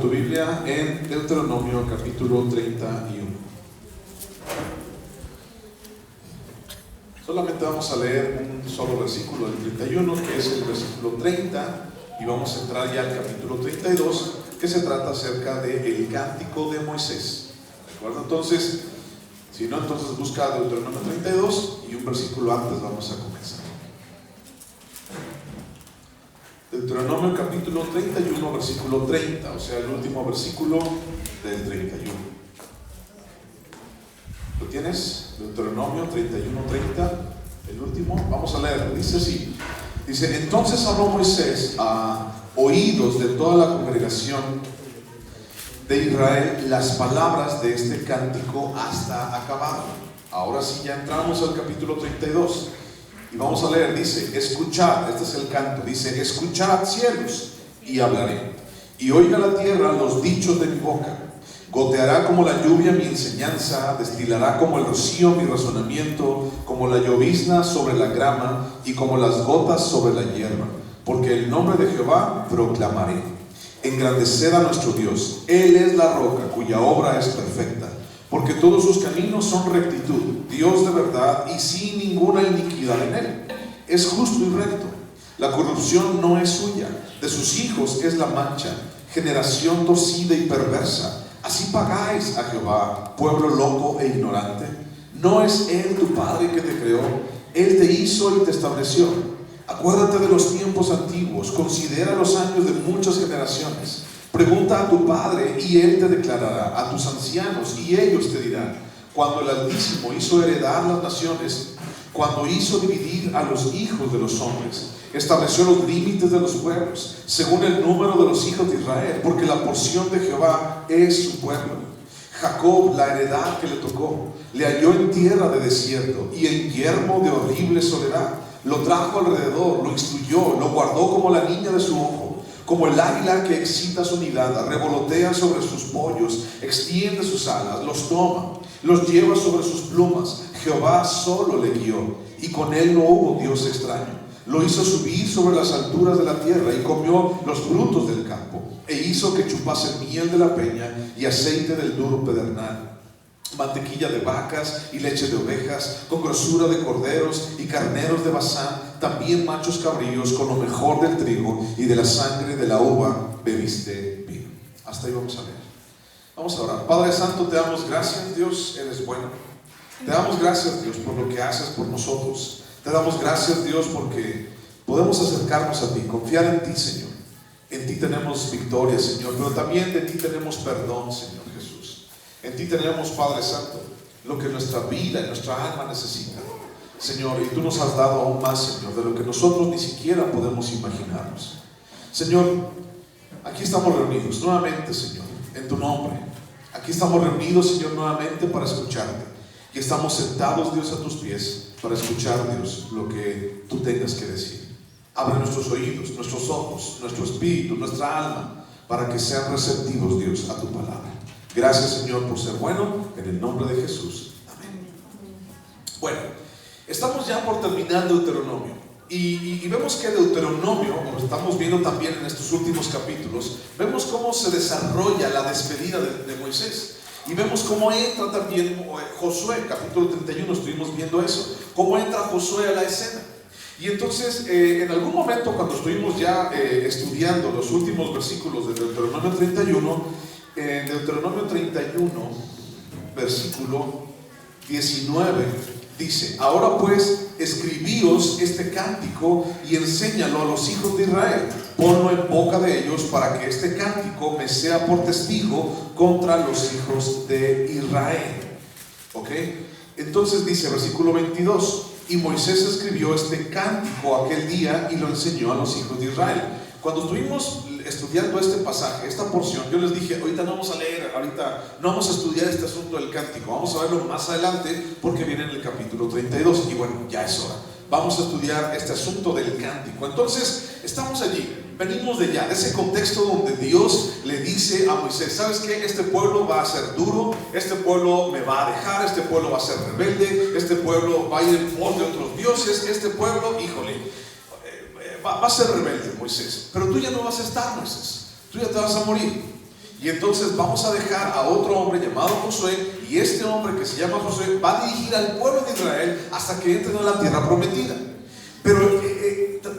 tu Biblia en Deuteronomio capítulo 31. Solamente vamos a leer un solo versículo del 31, que es el versículo 30, y vamos a entrar ya al capítulo 32, que se trata acerca del cántico de Moisés. ¿De acuerdo? Entonces, si no, entonces busca Deuteronomio 32 y un versículo antes vamos a comenzar. Deuteronomio capítulo 31, versículo 30, o sea, el último versículo del 31. ¿Lo tienes? Deuteronomio 31, 30, el último. Vamos a leerlo. Dice así. Dice: entonces habló Moisés a oídos de toda la congregación de Israel las palabras de este cántico hasta acabarlo. Ahora sí, ya entramos al capítulo 32. Y vamos a leer, dice: escuchad, este es el canto, dice: escuchad, cielos, y hablaré, y oiga la tierra los dichos de mi boca. Goteará como la lluvia mi enseñanza, destilará como el rocío mi razonamiento, como la llovizna sobre la grama, y como las gotas sobre la hierba. Porque el nombre de Jehová proclamaré. Engrandeced a nuestro Dios, Él es la roca cuya obra es perfecta. Porque todos sus caminos son rectitud, Dios de verdad y sin ninguna iniquidad en él. Es justo y recto. La corrupción no es suya, de sus hijos es la mancha. Generación torcida y perversa. Así pagáis a Jehová, pueblo loco e ignorante. ¿No es Él tu Padre que te creó? Él te hizo y te estableció. Acuérdate de los tiempos antiguos, considera los años de muchas generaciones. Pregunta a tu padre y él te declarará, a tus ancianos y ellos te dirán. Cuando el Altísimo hizo heredar las naciones, cuando hizo dividir a los hijos de los hombres, estableció los límites de los pueblos, según el número de los hijos de Israel, porque la porción de Jehová es su pueblo. Jacob, la heredad que le tocó, le halló en tierra de desierto y en yermo de horrible soledad. Lo trajo alrededor, lo instruyó, lo guardó como la niña de su ojo. Como el águila que excita su nidada, revolotea sobre sus pollos, extiende sus alas, los toma, los lleva sobre sus plumas. Jehová solo le guió, y con él no hubo Dios extraño. Lo hizo subir sobre las alturas de la tierra, y comió los frutos del campo, e hizo que chupase miel de la peña y aceite del duro pedernal. Mantequilla de vacas y leche de ovejas, con grosura de corderos y carneros de Basán, también machos cabríos, con lo mejor del trigo y de la sangre de la uva bebiste vino. Hasta ahí vamos a leer. Vamos a orar. Padre Santo, te damos gracias, Dios, eres bueno. Te damos gracias, Dios, por lo que haces por nosotros. Te damos gracias, Dios, porque podemos acercarnos a ti, confiar en ti, Señor. En ti tenemos victoria, Señor, pero también de ti tenemos perdón, Señor Jesús. En ti tenemos, Padre Santo, lo que nuestra vida y nuestra alma necesita, Señor, y tú nos has dado aún más, Señor, de lo que nosotros ni siquiera podemos imaginarnos. Señor, aquí estamos reunidos nuevamente, Señor, en tu nombre. Aquí estamos reunidos, Señor, nuevamente para escucharte. Y estamos sentados, Dios, a tus pies para escuchar, Dios, lo que tú tengas que decir. Abre nuestros oídos, nuestros ojos, nuestro espíritu, nuestra alma, para que sean receptivos, Dios, a tu palabra. Gracias, Señor, por ser bueno, en el nombre de Jesús. Amén. Bueno, estamos ya por terminar Deuteronomio. Y vemos que Deuteronomio, como estamos viendo también en estos últimos capítulos, vemos cómo se desarrolla la despedida de Moisés. Y vemos cómo entra también Josué, capítulo 31, estuvimos viendo eso. Cómo entra Josué a la escena. Y entonces, en algún momento, cuando estuvimos ya estudiando los últimos versículos de Deuteronomio 31, en Deuteronomio 31, versículo 19, dice: ahora pues, escribíos este cántico y enséñalo a los hijos de Israel. Ponlo en boca de ellos para que este cántico me sea por testigo contra los hijos de Israel. ¿Ok? Entonces dice, versículo 22, y Moisés escribió este cántico aquel día y lo enseñó a los hijos de Israel. Cuando estuvimos estudiando este pasaje, esta porción, yo les dije, ahorita no vamos a leer, ahorita no vamos a estudiar este asunto del cántico, vamos a verlo más adelante porque viene en el capítulo 32 y bueno, ya es hora. Vamos a estudiar este asunto del cántico. Entonces, estamos allí, venimos de allá, de ese contexto donde Dios le dice a Moisés: ¿sabes qué? Este pueblo va a ser duro, este pueblo me va a dejar, este pueblo va a ser rebelde, este pueblo va a ir en pos de otros dioses, este pueblo, híjole, va a ser rebelde, Moisés, pero tú ya no vas a estar, Moisés, tú ya te vas a morir. Y entonces vamos a dejar a otro hombre llamado Josué, y este hombre que se llama Josué va a dirigir al pueblo de Israel hasta que entren a la tierra prometida. Pero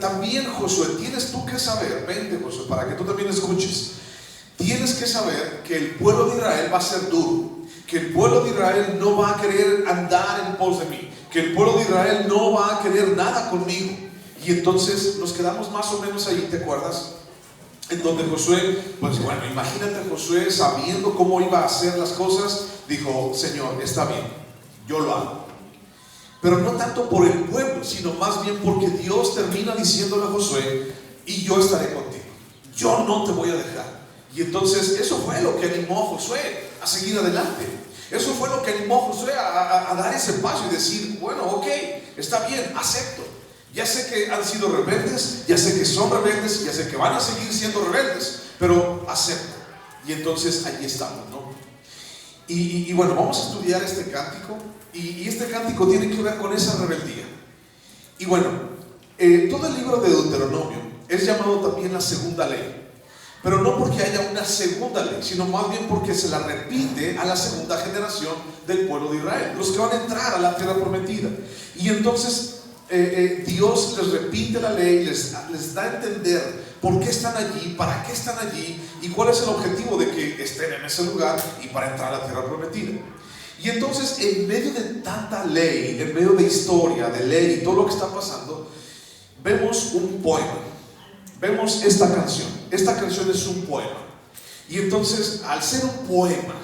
también, Josué, tienes tú que saber, vente Josué, para que tú también escuches, tienes que saber que el pueblo de Israel va a ser duro, que el pueblo de Israel no va a querer andar en pos de mí, que el pueblo de Israel no va a querer nada conmigo. Y entonces nos quedamos más o menos ahí, ¿te acuerdas? En donde Josué, pues bueno, imagínate a Josué sabiendo cómo iba a hacer las cosas, dijo: Señor, está bien, yo lo hago. Pero no tanto por el pueblo, sino más bien porque Dios termina diciéndole a Josué: y yo estaré contigo, yo no te voy a dejar. Y entonces eso fue lo que animó a Josué a seguir adelante. Eso fue lo que animó a Josué a dar ese paso y decir: bueno, ok, está bien, acepto. Ya sé que han sido rebeldes, ya sé que son rebeldes, ya sé que van a seguir siendo rebeldes, pero acepto. Y entonces allí estamos, ¿no? Y bueno, vamos a estudiar este cántico, y este cántico tiene que ver con esa rebeldía. Y bueno, todo el libro de Deuteronomio es llamado también la segunda ley, pero no porque haya una segunda ley, sino más bien porque se la repite a la segunda generación del pueblo de Israel, los que van a entrar a la tierra prometida. Y entonces Dios les repite la ley, les da a entender por qué están allí, para qué están allí y cuál es el objetivo de que estén en ese lugar y para entrar a la tierra prometida. Y entonces, en medio de tanta ley, en medio de historia, de ley y todo lo que está pasando, vemos un poema, vemos esta canción. Esta canción es un poema, y entonces, al ser un poema,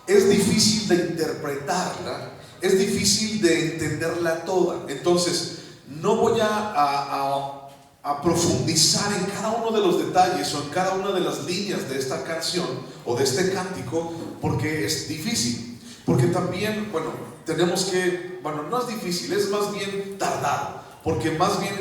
es difícil de interpretarla, es difícil de entenderla toda. Entonces no voy a profundizar en cada uno de los detalles o en cada una de las líneas de esta canción o de este cántico, porque es difícil, porque también, bueno, tenemos que, bueno, no es difícil, es más bien tardado, porque más bien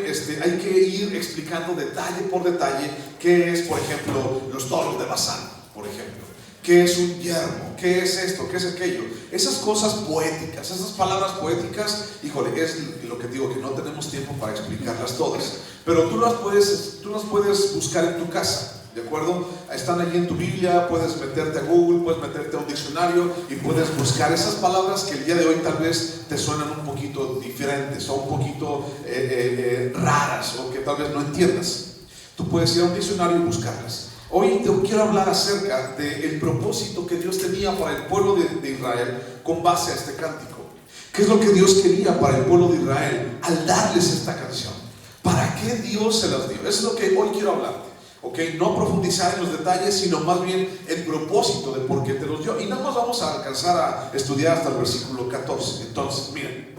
hay que ir explicando detalle por detalle qué es, por ejemplo, los toros de Bazán, por ejemplo. ¿Qué es un yermo? ¿Qué es esto? ¿Qué es aquello? Esas cosas poéticas, esas palabras poéticas, híjole, es lo que digo, que no tenemos tiempo para explicarlas todas, pero tú las puedes buscar en tu casa, ¿de acuerdo? Están allí en tu Biblia, puedes meterte a Google, puedes meterte a un diccionario y puedes buscar esas palabras que el día de hoy tal vez te suenan un poquito diferentes o un poquito raras, o que tal vez no entiendas. Tú puedes ir a un diccionario y buscarlas. Hoy te quiero hablar acerca del propósito que Dios tenía para el pueblo de Israel con base a este cántico. ¿Qué es lo que Dios quería para el pueblo de Israel al darles esta canción? ¿Para qué Dios se las dio? Eso es lo que hoy quiero hablarte, ¿ok? No profundizar en los detalles, sino más bien el propósito de por qué te los dio. Y nada más vamos a alcanzar a estudiar hasta el versículo 14. Entonces, miren,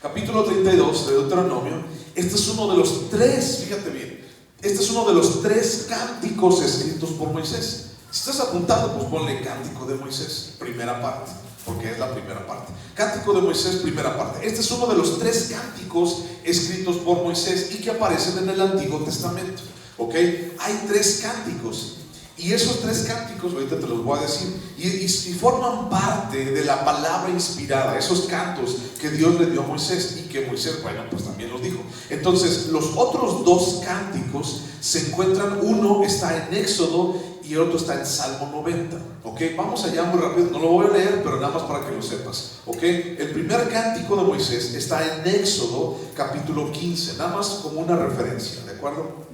capítulo 32 de Deuteronomio. Este es uno de los tres, fíjate bien, este es uno de los tres cánticos escritos por Moisés. Si estás apuntado, pues ponle cántico de Moisés, primera parte, porque es la primera parte. Cántico de Moisés, primera parte. Este es uno de los tres cánticos escritos por Moisés y que aparecen en el Antiguo Testamento, ¿ok? Hay tres cánticos, y esos tres cánticos, ahorita te los voy a decir, y forman parte de la palabra inspirada, esos cantos que Dios le dio a Moisés y que Moisés, bueno, pues también los dijo. Entonces, los otros dos cánticos se encuentran, uno está en Éxodo y el otro está en Salmo 90, ¿ok? Vamos allá muy rápido, no lo voy a leer, pero nada más para que lo sepas, ¿ok? El primer cántico de Moisés está en Éxodo capítulo 15, nada más como una referencia, ¿de acuerdo?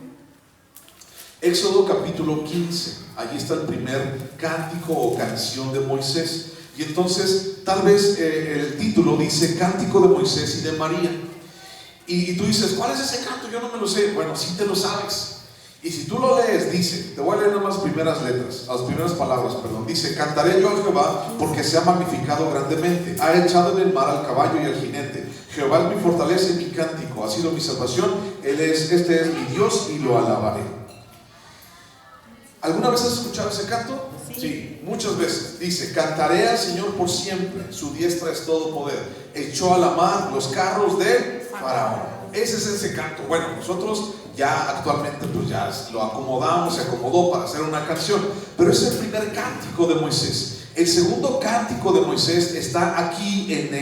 Éxodo capítulo 15, allí está el primer cántico o canción de Moisés. Y entonces tal vez el título dice Cántico de Moisés y de María. Y tú dices, ¿cuál es ese canto? Yo no me lo sé. Bueno, sí te lo sabes. Y si tú lo lees, dice, te voy a leer nada más las primeras letras, las primeras palabras, perdón. Dice: cantaré yo a Jehová porque se ha magnificado grandemente, ha echado en el mar al caballo y al jinete. Jehová es mi fortaleza y mi cántico, ha sido mi salvación. Este es mi Dios y lo alabaré. ¿Alguna vez has escuchado ese canto? Sí, muchas veces. Dice: cantaré al Señor por siempre, su diestra es todo poder. Echó a la mar los carros de Faraón. Ese es ese canto. Bueno, nosotros ya actualmente pues ya lo acomodamos, se acomodó para hacer una canción, pero es el primer cántico de Moisés. El segundo cántico de Moisés está aquí en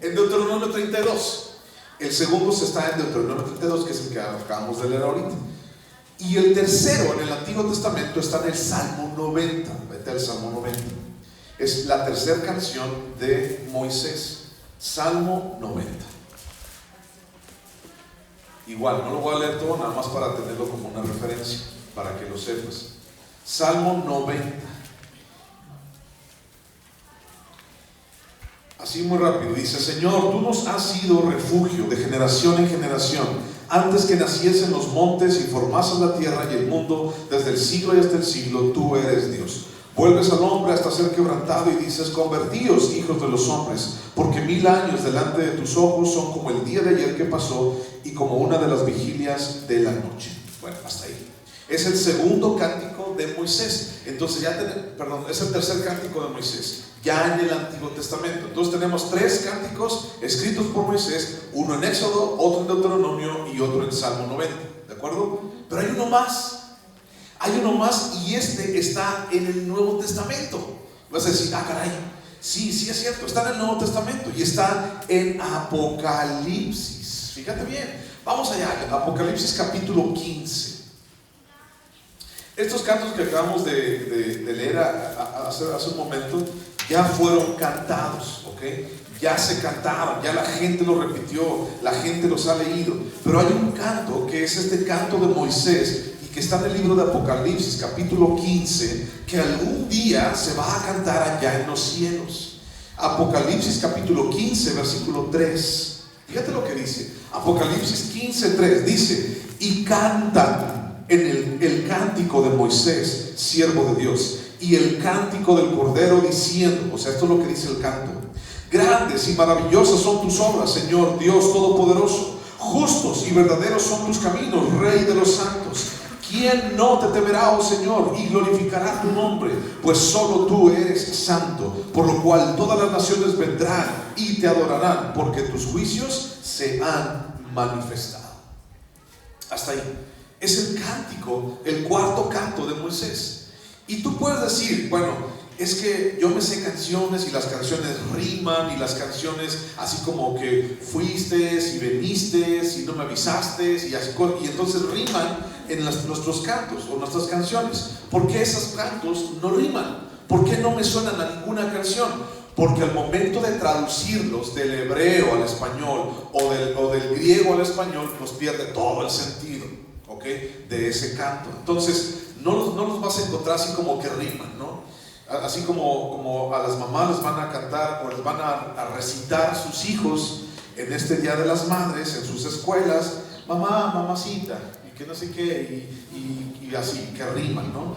Deuteronomio 32. El segundo está en Deuteronomio 32, que es el que acabamos de leer ahorita. Y el tercero en el Antiguo Testamento está en el Salmo 90. Vete al Salmo 90. Es la tercera canción de Moisés. Salmo 90. Igual, no lo voy a leer todo, nada más para tenerlo como una referencia, para que lo sepas. Salmo 90. Así muy rápido, dice: Señor, tú nos has sido refugio de generación en generación, antes que naciesen los montes y formasen la tierra y el mundo, desde el siglo y hasta el siglo, tú eres Dios. Vuelves al hombre hasta ser quebrantado y dices: convertíos, hijos de los hombres, porque 1000 años delante de tus ojos son como el día de ayer que pasó y como una de las vigilias de la noche. Bueno, hasta ahí. Es el segundo cántico de Moisés. Entonces es el tercer cántico de Moisés, ya en el Antiguo Testamento. Entonces tenemos 3 cánticos escritos por Moisés, uno en Éxodo, otro en Deuteronomio y otro en Salmo 90, ¿de acuerdo? Pero hay uno más. Hay uno más, y este está en el Nuevo Testamento. Vas a decir: ah, caray, sí es cierto, está en el Nuevo Testamento y está en Apocalipsis. Fíjate bien, vamos allá, Apocalipsis capítulo 15. Estos cantos que acabamos de leer hace un momento ya fueron cantados, ¿ok? Ya se cantaron, ya la gente lo repitió, la gente los ha leído. Pero hay un canto que es este canto de Moisés, que está en el libro de Apocalipsis capítulo 15, que algún día se va a cantar allá en los cielos. Apocalipsis capítulo 15 versículo 3, fíjate lo que dice. Apocalipsis 15, 3 dice: y cantan en el cántico de Moisés, siervo de Dios, y el cántico del Cordero, diciendo, o sea, esto es lo que dice el canto: grandes y maravillosas son tus obras, Señor Dios Todopoderoso. Justos y verdaderos son tus caminos, Rey de los santos. ¿Quién no te temerá, oh Señor, y glorificará tu nombre? Pues solo tú eres santo, por lo cual todas las naciones vendrán y te adorarán, porque tus juicios se han manifestado. Hasta ahí. Es el cántico, el cuarto canto de Moisés. Y tú puedes decir: bueno, es que yo me sé canciones y las canciones riman, y las canciones así como que fuiste y veniste y no me avisaste y entonces riman en nuestros cantos o nuestras canciones. ¿Por qué esos cantos no riman? ¿Por qué no me suenan a ninguna canción? Porque al momento de traducirlos del hebreo al español o del griego al español, nos pierde todo el sentido, ¿ok?, de ese canto. Entonces no los vas a encontrar así como que riman, ¿no? Así como a las mamás les van a cantar o les van a recitar sus hijos en este Día de las Madres en sus escuelas: mamá, mamacita, y que no sé qué, y así, que riman, ¿no?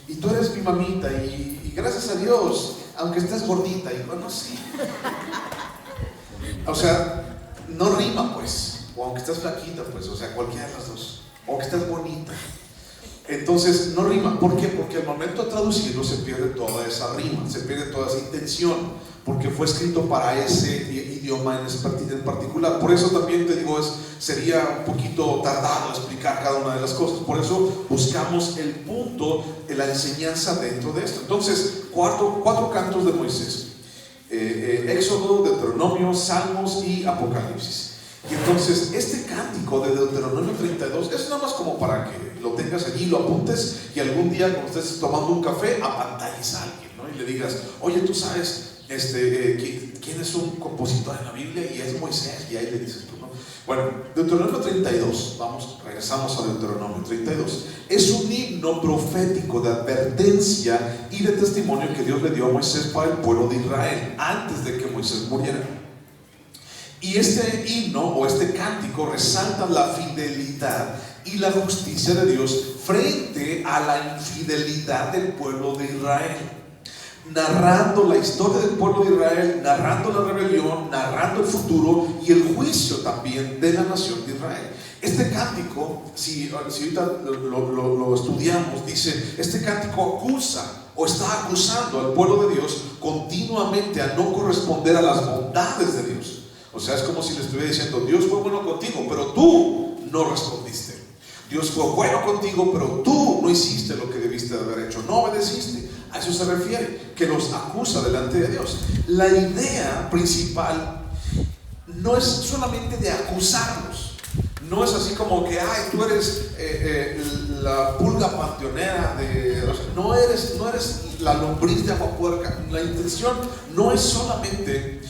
Y tú eres mi mamita, y gracias a Dios, aunque estés gordita, y bueno, sí. O sea, no rima, pues. O aunque estés flaquita, pues, o sea, cualquiera de las dos. O que estés bonita. Entonces no rima. ¿Por qué? Porque al momento de traducirlo se pierde toda esa rima, se pierde toda esa intención, porque fue escrito para ese idioma en particular. Por eso también te digo, sería un poquito tardado explicar cada una de las cosas. Por eso buscamos el punto de la enseñanza dentro de esto. Entonces, cuatro cantos de Moisés: Éxodo, Deuteronomio, Salmos y Apocalipsis. Y entonces este cántico de Deuteronomio 32 es nada más como para que lo tengas allí, lo apuntes, y algún día cuando estés tomando un café apantalles a alguien, ¿no? Y le digas: oye, tú sabes quién es un compositor en la Biblia, y es Moisés, y ahí le dices tú, ¿no? Bueno, Deuteronomio 32, regresamos a Deuteronomio 32. Es un himno profético de advertencia y de testimonio que Dios le dio a Moisés para el pueblo de Israel antes de que Moisés muriera. Y este himno o este cántico resalta la fidelidad y la justicia de Dios frente a la infidelidad del pueblo de Israel, narrando la historia del pueblo de Israel, narrando la rebelión, narrando el futuro y el juicio también de la nación de Israel. Este cántico, si ahorita lo estudiamos, dice: este cántico acusa o está acusando al pueblo de Dios continuamente a no corresponder a las bondades de Dios. O sea, es como si le estuviera diciendo: Dios fue bueno contigo, pero tú no respondiste. Dios fue bueno contigo, pero tú no hiciste lo que debiste de haber hecho, no obedeciste. A eso se refiere, que los acusa delante de Dios. La idea principal no es solamente de acusarlos, no es así como que, ay, tú eres la pulga panteonera o sea, no eres la lombriz de agua puerca. La intención no es solamente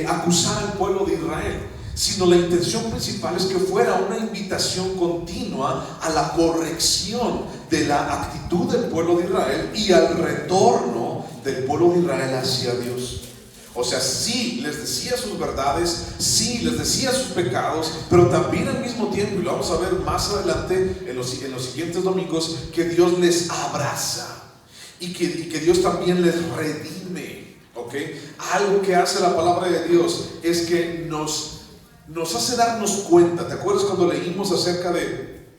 acusar al pueblo de Israel, sino la intención principal es que fuera una invitación continua a la corrección de la actitud del pueblo de Israel y al retorno del pueblo de Israel hacia Dios. O sea, sí les decía sus verdades, sí les decía sus pecados, pero también al mismo tiempo, y lo vamos a ver más adelante en los siguientes domingos, que Dios les abraza y que Dios también les redime. ¿Ok? Algo que hace la palabra de Dios es que nos hace darnos cuenta. ¿Te acuerdas cuando leímos acerca de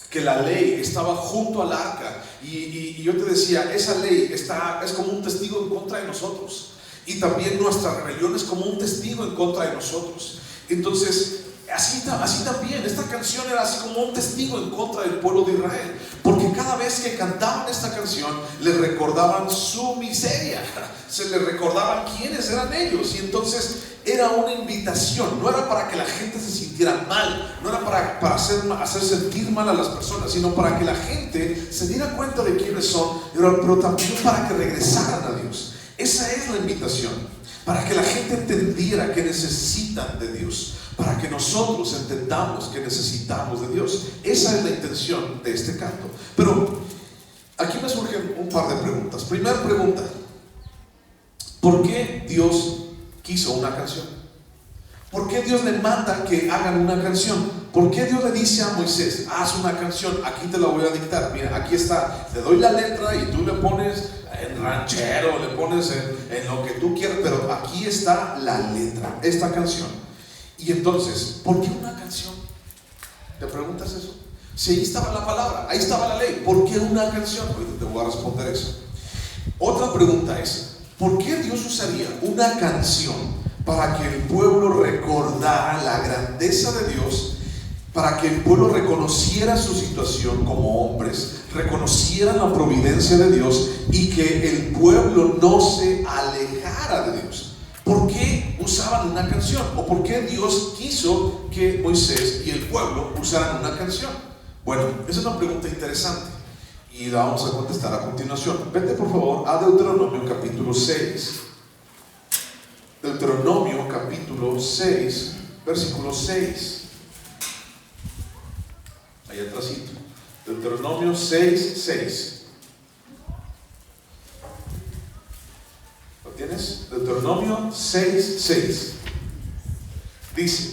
que la ley estaba junto al arca? Y yo te decía, esa ley es como un testigo en contra de nosotros. Y también nuestra rebelión es como un testigo en contra de nosotros. Entonces, así también, esta canción era así como un testigo en contra del pueblo de Israel. Porque cada vez que cantaban esta canción, les recordaban su miseria. Se les recordaban quiénes eran ellos. Y entonces era una invitación. No era para que la gente se sintiera mal, no era para hacer sentir mal a las personas, sino para que la gente se diera cuenta de quiénes son, pero también para que regresaran a Dios. Esa es la invitación, para que la gente entendiera que necesitan de Dios, para que nosotros entendamos que necesitamos de Dios. Esa es la intención de este canto. Pero aquí me surgen un par de preguntas. Primera pregunta: ¿por qué Dios quiso una canción? ¿Por qué Dios le manda que hagan una canción? ¿Por qué Dios le dice a Moisés, haz una canción, aquí te la voy a dictar, mira, aquí está, te doy la letra y tú le pones en ranchero, le pones en lo que tú quieras, pero aquí está la letra, esta canción? Y entonces, ¿por qué una canción? ¿Te preguntas eso? Si ahí estaba la palabra, ahí estaba la ley, ¿por qué una canción? Ahorita te voy a responder eso. Otra pregunta es, ¿por qué Dios usaría una canción para que el pueblo recordara la grandeza de Dios, para que el pueblo reconociera su situación como hombres, reconociera la providencia de Dios y que el pueblo no se alejara de Dios? ¿Por qué usaban una canción? ¿O por qué Dios quiso que Moisés y el pueblo usaran una canción? Bueno, esa es una pregunta interesante y la vamos a contestar a continuación. Vete por favor a Deuteronomio capítulo 6. Deuteronomio capítulo 6, versículo 6. Ahí atrásito. Deuteronomio 6, 6. ¿Lo tienes? Deuteronomio 6, 6. Dice: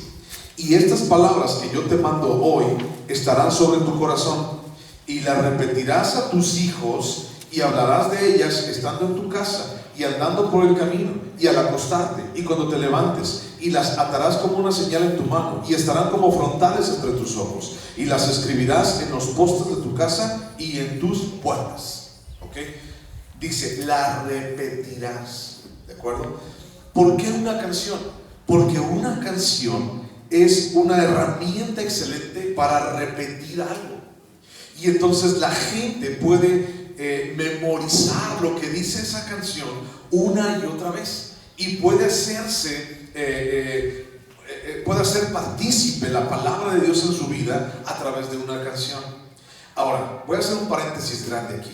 y estas palabras que yo te mando hoy estarán sobre tu corazón, y las repetirás a tus hijos, y hablarás de ellas estando en tu casa y andando por el camino, y al acostarte, y cuando te levantes, y las atarás como una señal en tu mano, y estarán como frontales entre tus ojos, y las escribirás en los postes de tu casa y en tus puertas. ¿Ok? Dice, la repetirás. ¿De acuerdo? ¿Por qué una canción? Porque una canción es una herramienta excelente para repetir algo. Y entonces la gente puede memorizar lo que dice esa canción una y otra vez, y puede hacerse puede hacer partícipe la palabra de Dios en su vida a través de una canción. Ahora, voy a hacer un paréntesis grande aquí.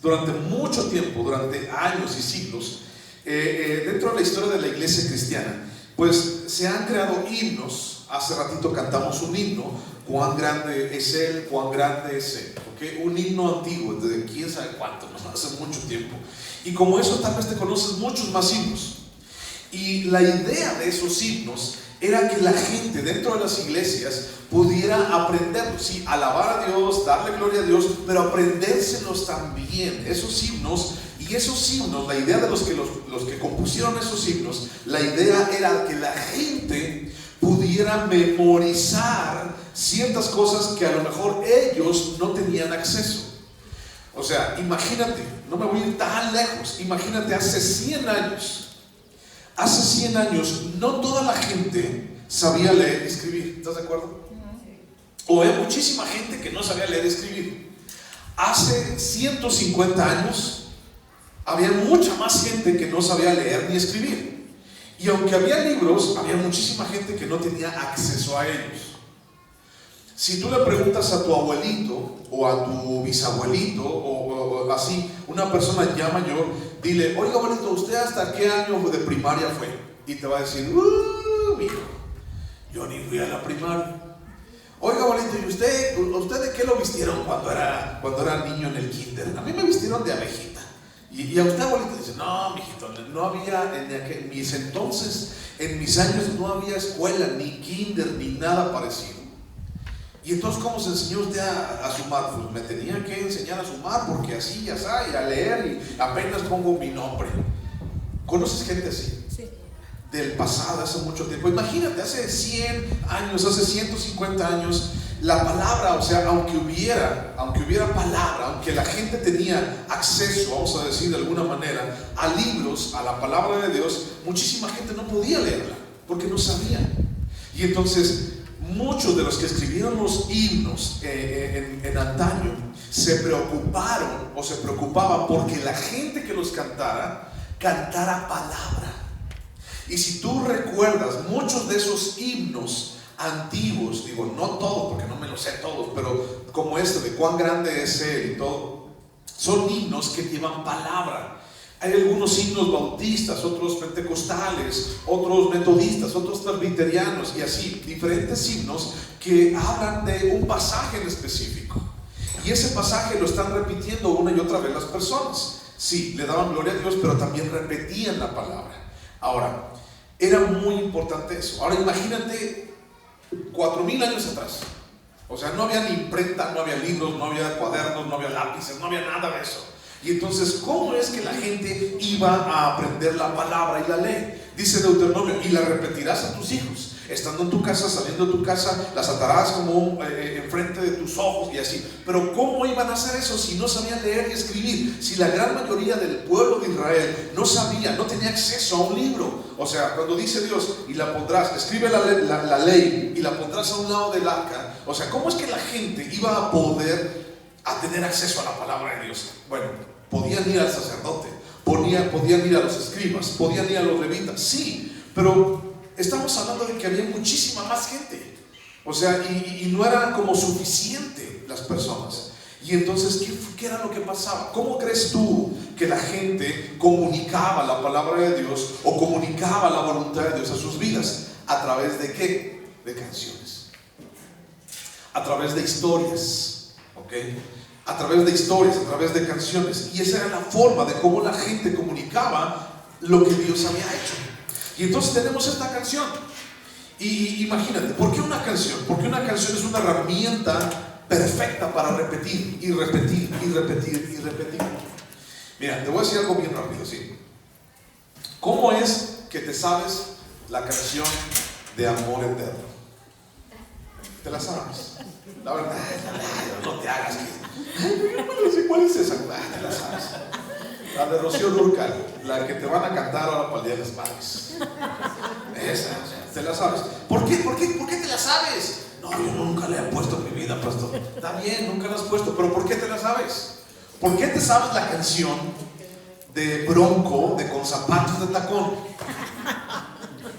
Durante mucho tiempo, durante años y siglos, dentro de la historia de la iglesia cristiana, pues se han creado himnos. Hace ratito cantamos un himno: cuán grande es Él, cuán grande es Él. ¿Okay? Un himno antiguo, desde quién sabe cuánto, ¿no? Hace mucho tiempo. Y como eso tal vez te conoces muchos más himnos. Y la idea de esos himnos era que la gente dentro de las iglesias pudiera aprenderlos, sí, alabar a Dios, darle gloria a Dios, pero aprendérselos también, esos himnos. Y esos himnos, la idea de los que compusieron esos himnos, la idea era que la gente pudiera memorizar ciertas cosas que a lo mejor ellos no tenían acceso. O sea, imagínate, no me voy a ir tan lejos, imagínate hace 100 años. Hace 100 años no toda la gente sabía leer y escribir. ¿Estás de acuerdo? O hay muchísima gente que no sabía leer y escribir. Hace 150 años había mucha más gente que no sabía leer ni escribir. Y aunque había libros, había muchísima gente que no tenía acceso a ellos. Si tú le preguntas a tu abuelito o a tu bisabuelito o así, una persona ya mayor, dile, oiga abuelito, ¿usted hasta qué año de primaria fue? Y te va a decir, mijo, yo ni fui a la primaria. Oiga abuelito, ¿y usted de qué lo vistieron cuando era niño en el kinder? A mí me vistieron de abejita. Y a usted abuelito dice, no, mijito, no había en mis entonces, en mis años no había escuela, ni kinder, ni nada parecido. Y entonces, ¿cómo se enseñó usted a sumar? Pues me tenía que enseñar a sumar, porque así ya sabe, y a leer, y apenas pongo mi nombre. ¿Conoces gente así? Sí. Del pasado, hace mucho tiempo. Imagínate, hace 100 años, hace 150 años, la palabra, o sea, aunque hubiera palabra, aunque la gente tenía acceso, vamos a decir de alguna manera, a libros, a la palabra de Dios, muchísima gente no podía leerla, porque no sabía. Y entonces, muchos de los que escribieron los himnos en antaño se preocupaban porque la gente que los cantara palabra. Y si tú recuerdas, muchos de esos himnos antiguos, digo, no todos, porque no me los sé todos, pero como este de cuán grande es Él y todo, son himnos que llevan palabra. Hay algunos himnos bautistas, otros pentecostales, otros metodistas, otros presbiterianos y así, diferentes himnos que hablan de un pasaje en específico. Y ese pasaje lo están repitiendo una y otra vez las personas. Sí, le daban gloria a Dios, pero también repetían la palabra. Ahora, era muy importante eso. Ahora imagínate 4000 años atrás. O sea, no había ni imprenta, no había libros, no había cuadernos, no había lápices, no había nada de eso. Y entonces, ¿cómo es que la gente iba a aprender la palabra y la ley? Dice Deuteronomio, y la repetirás a tus hijos, estando en tu casa, saliendo de tu casa, las atarás como enfrente de tus ojos y así. Pero ¿cómo iban a hacer eso si no sabían leer y escribir? Si la gran mayoría del pueblo de Israel no sabía, no tenía acceso a un libro. O sea, cuando dice Dios, y la pondrás, escribe la ley y la pondrás a un lado del arca. O sea, ¿cómo es que la gente iba a poder a tener acceso a la palabra de Dios? Bueno, podían ir al sacerdote, podían ir a los escribas, podían ir a los levitas, sí, pero estamos hablando de que había muchísima más gente. O sea, y no era como suficiente las personas. Y entonces, ¿qué era lo que pasaba? ¿Cómo crees tú que la gente comunicaba la palabra de Dios o comunicaba la voluntad de Dios a sus vidas? ¿A través de qué? De canciones, a través de historias, ¿ok? A través de historias, a través de canciones. Y esa era la forma de cómo la gente comunicaba lo que Dios había hecho. Y entonces tenemos esta canción. Y imagínate, ¿por qué una canción? Porque una canción es una herramienta perfecta para repetir y repetir y repetir y repetir. Mira, te voy a decir algo bien rápido, ¿sí? ¿Cómo es que te sabes la canción de Amor Eterno? ¿Te la sabes? La verdad, no te hagas que... ¿Cuál es esa? Te la sabes. La de Rocío Dúrcal, la que te van a cantar ahora para el Día de las Madres. Esa, te la sabes. ¿Por qué te la sabes? No, yo nunca le he puesto en mi vida, pastor. Está bien, nunca la has puesto, pero ¿por qué te la sabes? ¿Por qué te sabes la canción de Bronco, de Con Zapatos de Tacón?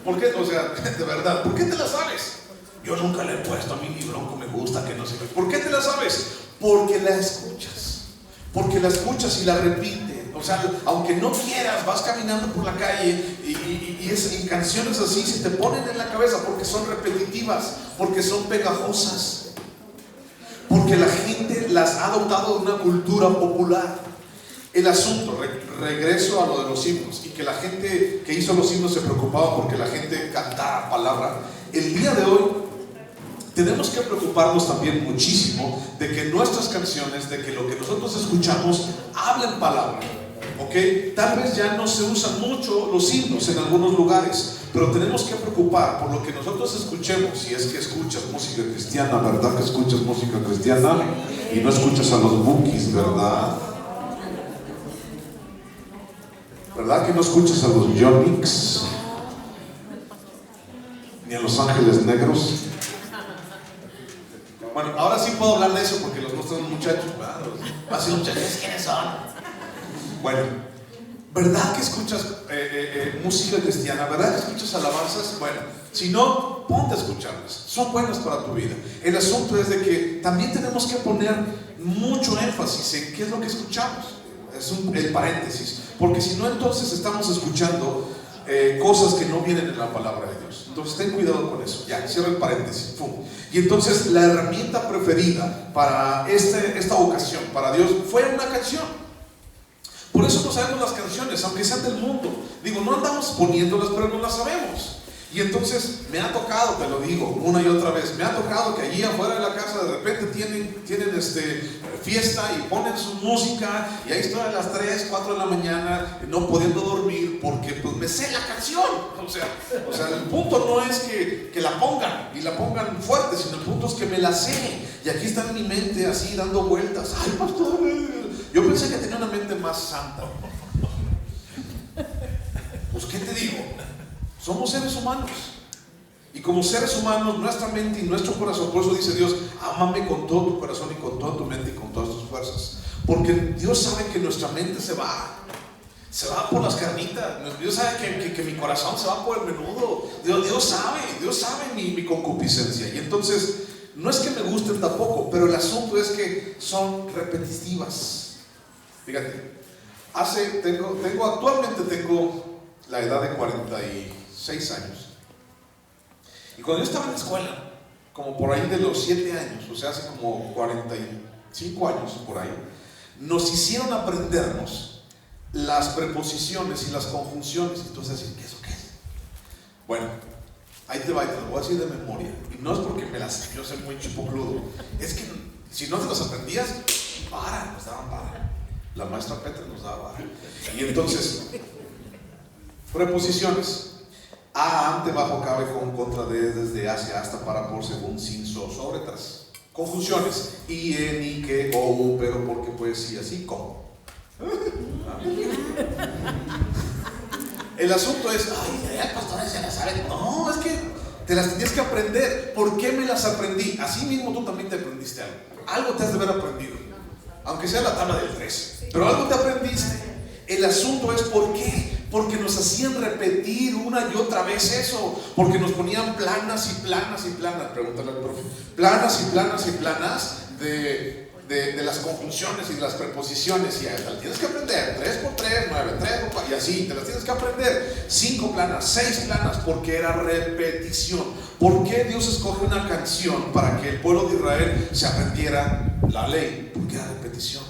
¿Por qué? O sea, de verdad, ¿por qué te la sabes? Yo nunca le he puesto, a mí mi Bronco me gusta, que no sé. ¿Por qué te la sabes? Porque la escuchas. Porque la escuchas y la repites. O sea, aunque no quieras, vas caminando por la calle y canciones así se te ponen en la cabeza porque son repetitivas, porque son pegajosas, porque la gente las ha adoptado de una cultura popular. El asunto, regreso a lo de los himnos, y que la gente que hizo los himnos se preocupaba porque la gente cantara palabra. El día de hoy tenemos que preocuparnos también muchísimo de que nuestras canciones, de que lo que nosotros escuchamos, hablen palabra. ¿Ok? Tal vez ya no se usan mucho los himnos en algunos lugares, pero tenemos que preocupar por lo que nosotros escuchemos. Si es que escuchas música cristiana, ¿verdad que escuchas música cristiana? Y no escuchas a los Bukis, ¿verdad? ¿Verdad que no escuchas a los Yonix? Ni a los Ángeles Negros. Bueno, ahora sí puedo hablar de eso porque los nuestros muchachos, así muchachos, ¿quiénes son? Bueno, ¿verdad que escuchas música cristiana? ¿Verdad que escuchas alabanzas? Bueno, si no, ponte a escucharlas, son buenas para tu vida. El asunto es de que también tenemos que poner mucho énfasis en qué es lo que escuchamos. Es el paréntesis, porque si no, entonces estamos escuchando cosas que no vienen en la palabra de Dios. Entonces ten cuidado con eso. Ya, cierro el paréntesis. ¡Pum! Y entonces la herramienta preferida para esta ocasión, para Dios, fue una canción. Por eso no sabemos las canciones, aunque sean del mundo. Digo, no andamos poniéndolas, pero no las sabemos. Y entonces me ha tocado, te lo digo una y otra vez, me ha tocado que allí afuera de la casa de repente tienen fiesta y ponen su música, y ahí estoy a las 3, 4 de la mañana no pudiendo dormir porque pues me sé la canción. O sea, el punto no es que la pongan y la pongan fuerte, sino el punto es que me la sé. Y aquí está en mi mente así dando vueltas. Ay, pastor, yo pensé que tenía una mente más santa. Pues ¿qué te digo? Somos seres humanos, y como seres humanos, nuestra mente y nuestro corazón, por eso dice Dios, ámame con todo tu corazón y con toda tu mente y con todas tus fuerzas, porque Dios sabe que nuestra mente se va por las carnitas. Dios sabe que mi corazón se va por el menudo. Dios sabe mi concupiscencia, y entonces no es que me gusten tampoco, pero el asunto es que son repetitivas. Fíjate, actualmente tengo la edad de 46 años. Y cuando yo estaba en la escuela, como por ahí de los 7 años, o sea, hace como 45 años por ahí, nos hicieron aprendernos las preposiciones y las conjunciones. Entonces, ¿qué es? Bueno, ahí te va, y te lo voy a decir de memoria. Y no es porque yo soy muy chipocludo, es que si no te las aprendías, nos daban vara. La maestra Petra nos daba vara. Y entonces, preposiciones: a, ante, bajo, cabe, con, contra, de, desde, hacia, hasta, para, por, según, sin, so, sobre, tras. Conjunciones: y, en, y, que, o, u, pero, porque, pues, sí, así, como. El asunto es, el pastor se las sabe. No, es que te las tenías que aprender. ¿Por qué me las aprendí? Así mismo tú también te aprendiste algo. Algo te has de haber aprendido, aunque sea la tabla del 3, pero algo te aprendiste. El asunto es ¿por qué? Porque nos hacían repetir una y otra vez eso, porque nos ponían planas y planas y planas, pregúntale al profe, planas y planas y planas de las conjunciones y de las preposiciones, y te las tienes que aprender, 3 por 3, 9, 3 por 4, y así, te las tienes que aprender, 5 planas, 6 planas, porque era repetición. ¿Por qué Dios escoge una canción para que el pueblo de Israel se aprendiera la ley? Porque era repetición.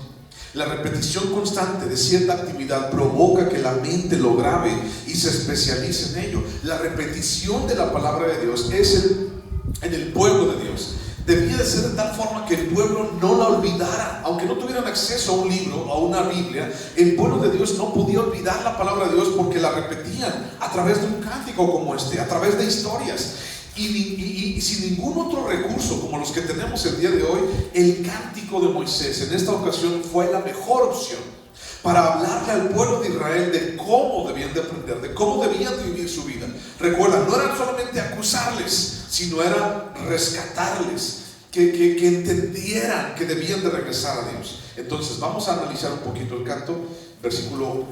La repetición constante de cierta actividad provoca que la mente lo grabe y se especialice en ello. La repetición de la palabra de Dios en el pueblo de Dios debía de ser de tal forma que el pueblo no la olvidara. Aunque no tuvieran acceso a un libro o a una Biblia, el pueblo de Dios no podía olvidar la palabra de Dios, porque la repetían a través de un cántico como este, a través de historias. Y sin ningún otro recurso como los que tenemos el día de hoy, el cántico de Moisés en esta ocasión fue la mejor opción para hablarle al pueblo de Israel de cómo debían de aprender, de cómo debían de vivir su vida. Recuerda, no era solamente acusarles, sino era rescatarles, que entendieran que debían de regresar a Dios. Entonces vamos a analizar un poquito el canto, versículo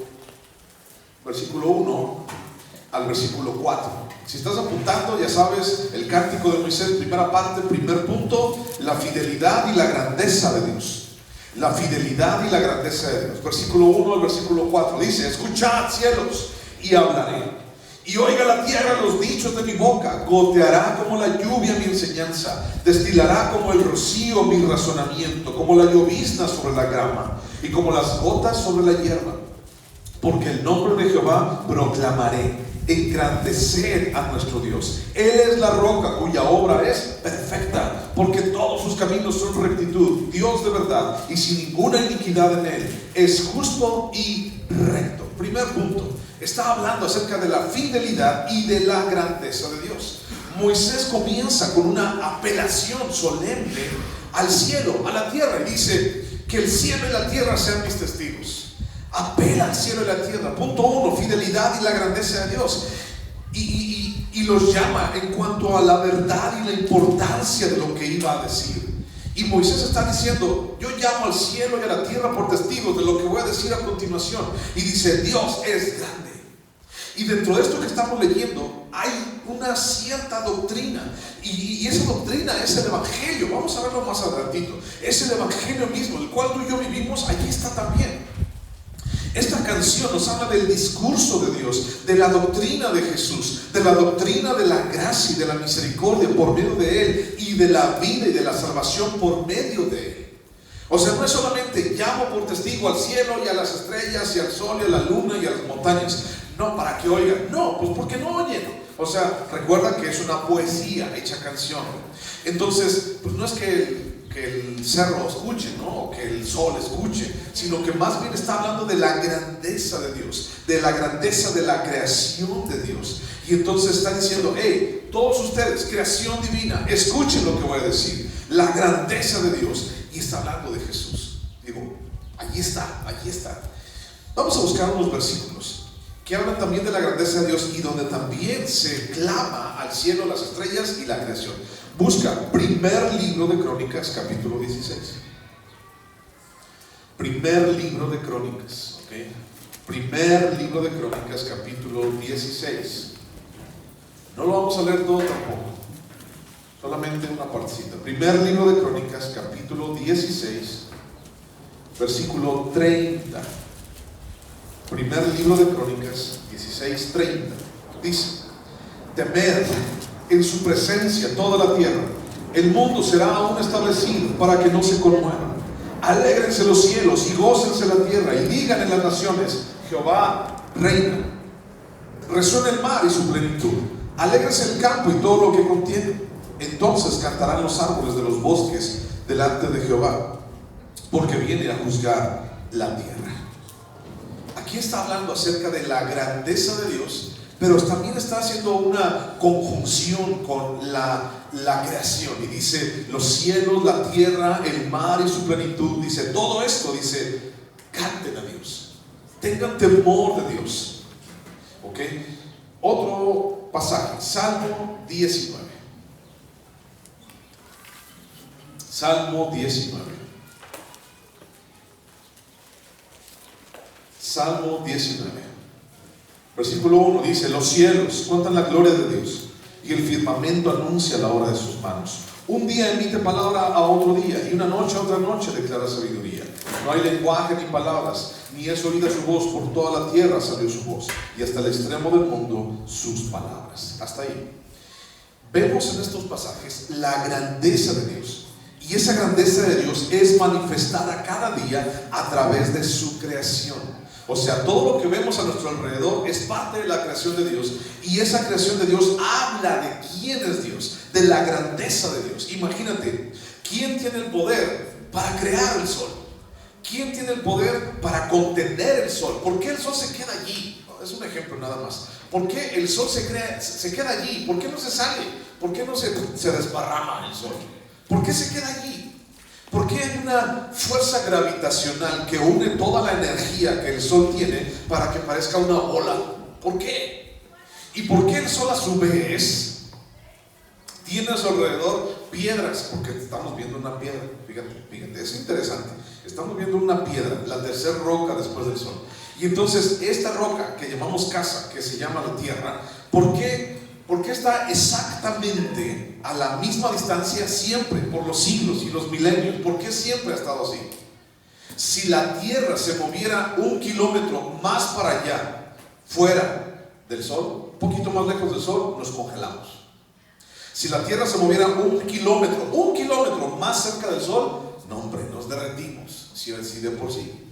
1 al versículo 4. Si estás apuntando, ya sabes, el cántico de Moisés, primera parte, primer punto: la fidelidad y la grandeza de Dios. La fidelidad y la grandeza de Dios. Versículo 1 al versículo 4 dice: escuchad, cielos, y hablaré, y oiga la tierra los dichos de mi boca. Goteará como la lluvia mi enseñanza, destilará como el rocío mi razonamiento, como la llovizna sobre la grama, y como las gotas sobre la hierba. Porque el nombre de Jehová proclamaré, engrandecer a nuestro Dios. Él es la roca cuya obra es perfecta, porque todos sus caminos son rectitud. Dios de verdad y sin ninguna iniquidad en él. Es justo y recto. Primer punto, está hablando acerca de la fidelidad y de la grandeza de Dios. Moisés comienza con una apelación solemne al cielo, a la tierra, y dice: que el cielo y la tierra sean mis testigos. Apela al cielo y la tierra. Punto 1, fidelidad y la grandeza de Dios. Y los llama en cuanto a la verdad y la importancia de lo que iba a decir. Y Moisés está diciendo: yo llamo al cielo y a la tierra por testigos de lo que voy a decir a continuación. Y dice: Dios es grande. Y dentro de esto que estamos leyendo hay una cierta doctrina, y esa doctrina es el Evangelio. Vamos a verlo más adelantito. Es el Evangelio mismo, el cual tú y yo vivimos. Allí está también. Esta canción nos habla del discurso de Dios, de la doctrina de Jesús, de la doctrina de la gracia y de la misericordia por medio de Él, y de la vida y de la salvación por medio de Él. O sea, no es solamente llamo por testigo al cielo y a las estrellas y al sol y a la luna y a las montañas, no para que oigan, no, pues porque no oyen. O sea, recuerda que es una poesía hecha canción. Entonces, pues no es que el cerro escuche, ¿no? O que el sol escuche, sino que más bien está hablando de la grandeza de Dios, de la grandeza de la creación de Dios. Y entonces está diciendo, hey, todos ustedes, creación divina, escuchen lo que voy a decir, la grandeza de Dios. Y está hablando de Jesús. Digo, allí está, allí está. Vamos a buscar unos versículos que hablan también de la grandeza de Dios, y donde también se clama al cielo, las estrellas y la creación. Busca primer libro de Crónicas, capítulo 16. Primer libro de Crónicas, ¿ok? Primer libro de Crónicas, capítulo 16. No lo vamos a leer todo tampoco, solamente una partecita. Primer libro de Crónicas, capítulo 16, versículo 30. Primer libro de Crónicas 16:30 dice: temed en su presencia toda la tierra, el mundo será aún establecido para que no se conmueva. Alégrense los cielos y gócense la tierra, y digan en las naciones: Jehová reina. Resuena el mar y su plenitud, alégrense el campo y todo lo que contiene. Entonces cantarán los árboles de los bosques delante de Jehová, porque viene a juzgar la tierra. Aquí está hablando acerca de la grandeza de Dios, pero también está haciendo una conjunción con la creación, y dice los cielos, la tierra, el mar y su plenitud. Dice todo esto, dice, canten a Dios, tengan temor de Dios. ¿Ok? Otro pasaje, Salmo 19. Salmo 19. Salmo 19, versículo 1 dice: los cielos cuentan la gloria de Dios, y el firmamento anuncia la obra de sus manos. Un día emite palabra a otro día, y una noche a otra noche declara sabiduría. No hay lenguaje ni palabras, ni es oída su voz. Por toda la tierra salió su voz, y hasta el extremo del mundo sus palabras. Hasta ahí. Vemos en estos pasajes la grandeza de Dios. Y esa grandeza de Dios es manifestada cada día a través de su creación. O sea, todo lo que vemos a nuestro alrededor es parte de la creación de Dios. Y esa creación de Dios habla de quién es Dios, de la grandeza de Dios. Imagínate, ¿quién tiene el poder para crear el sol? ¿Quién tiene el poder para contener el sol? ¿Por qué el sol se queda allí? Es un ejemplo nada más. ¿Por qué el sol se queda allí? ¿Por qué no se sale? ¿Por qué no se desparrama el sol? ¿Por qué se queda allí? ¿Por qué hay una fuerza gravitacional que une toda la energía que el sol tiene para que parezca una bola? ¿Por qué? ¿Y por qué el sol a su vez tiene a su alrededor piedras? Porque estamos viendo una piedra. Fíjate, es interesante. Estamos viendo una piedra, la tercera roca después del sol. Y entonces esta roca que llamamos casa, que se llama la tierra, ¿por qué está exactamente a la misma distancia siempre, por los siglos y los milenios? ¿Por qué siempre ha estado así? Si la tierra se moviera 1 kilómetro más para allá, fuera del sol, un poquito más lejos del sol, nos congelamos. Si la tierra se moviera 1 kilómetro más cerca del sol, no hombre, nos derretimos, si de por sí.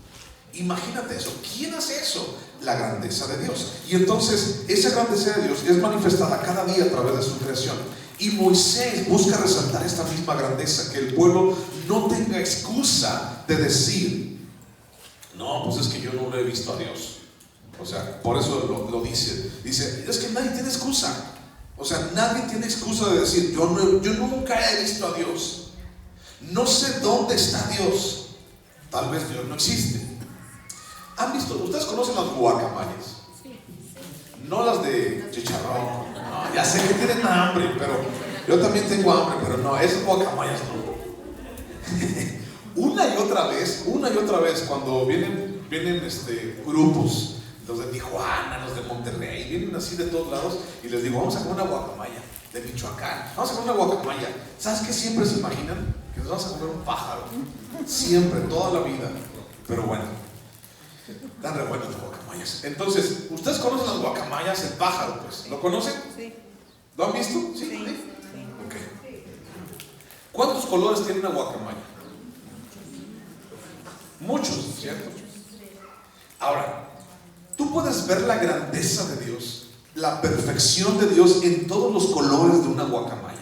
Imagínate eso. ¿Quién hace eso? La grandeza de Dios. Y entonces esa grandeza de Dios es manifestada cada día a través de su creación. Y Moisés busca resaltar esta misma grandeza, que el pueblo no tenga excusa de decir: no, pues es que yo no lo he visto a Dios. O sea, por eso lo dice. Dice, es que nadie tiene excusa. O sea, nadie tiene excusa de decir: yo nunca he visto a Dios. No sé dónde está Dios. Tal vez Dios no existe. ¿Han visto? ¿Ustedes conocen las guacamayas? Sí. No las de chicharrón. No, ya sé que tienen hambre, pero yo también tengo hambre, pero no, esas guacamayas no. Una y otra vez, cuando vienen grupos los de Tijuana, los de Monterrey, vienen así de todos lados y les digo, vamos a comer una guacamaya de Michoacán, vamos a comer una guacamaya. ¿Sabes qué siempre se imaginan? Que nos vamos a comer un pájaro, siempre, toda la vida. Pero bueno, están re buenas las guacamayas. Entonces, ¿ustedes conocen las guacamayas, el pájaro? Pues, ¿lo conocen? Sí. ¿Lo han visto? ¿Sí? Sí. Ok. ¿Cuántos colores tiene una guacamaya? Muchos, ¿cierto? Ahora, tú puedes ver la grandeza de Dios, la perfección de Dios en todos los colores de una guacamaya.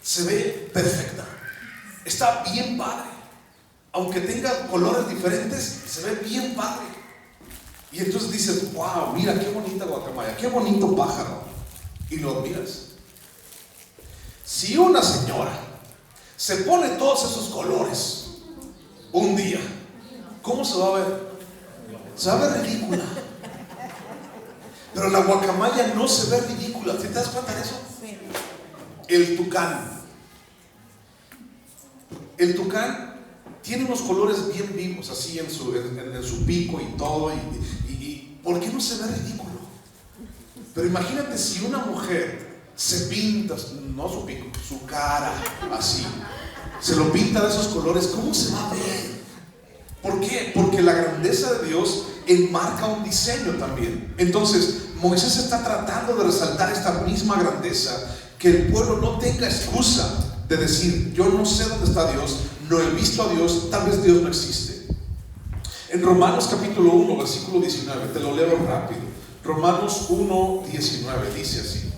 Se ve perfecta, está bien padre. Aunque tenga colores diferentes, se ve bien padre. Y entonces dices, wow, mira qué bonita guacamaya, qué bonito pájaro. Y lo admiras. Si una señora se pone todos esos colores un día, ¿cómo se va a ver? Se va a ver ridícula. Pero la guacamaya no se ve ridícula. ¿Te das cuenta de eso? Sí. El tucán. El tucán tiene unos colores bien vivos, así en su pico y todo. Y ¿por qué no se ve ridículo? Pero imagínate si una mujer se pinta, no su pico, su cara, así, se lo pinta de esos colores, ¿cómo se va a ver? ¿Por qué? Porque la grandeza de Dios enmarca un diseño también. Entonces, Moisés está tratando de resaltar esta misma grandeza, que el pueblo no tenga excusa de decir, yo no sé dónde está Dios, no he visto a Dios, tal vez Dios no existe. En Romanos capítulo 1, versículo 19, te lo leo rápido. Romanos 1, 19, dice así.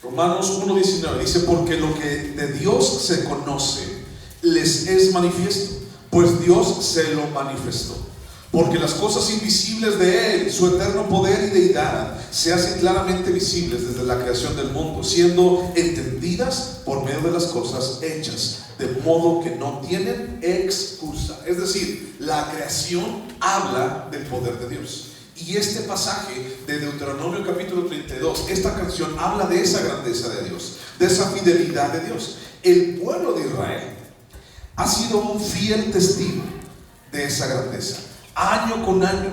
Romanos 1, 19 dice, porque lo que de Dios se conoce les es manifiesto, pues Dios se lo manifestó. Porque las cosas invisibles de Él, su eterno poder y deidad, se hacen claramente visibles desde la creación del mundo, siendo entendidas por medio de las cosas hechas, de modo que no tienen excusa. Es decir, la creación habla del poder de Dios. Y este pasaje de Deuteronomio capítulo 32, esta canción habla de esa grandeza de Dios, de esa fidelidad de Dios. El pueblo de Israel ha sido un fiel testigo de esa grandeza. Año con año,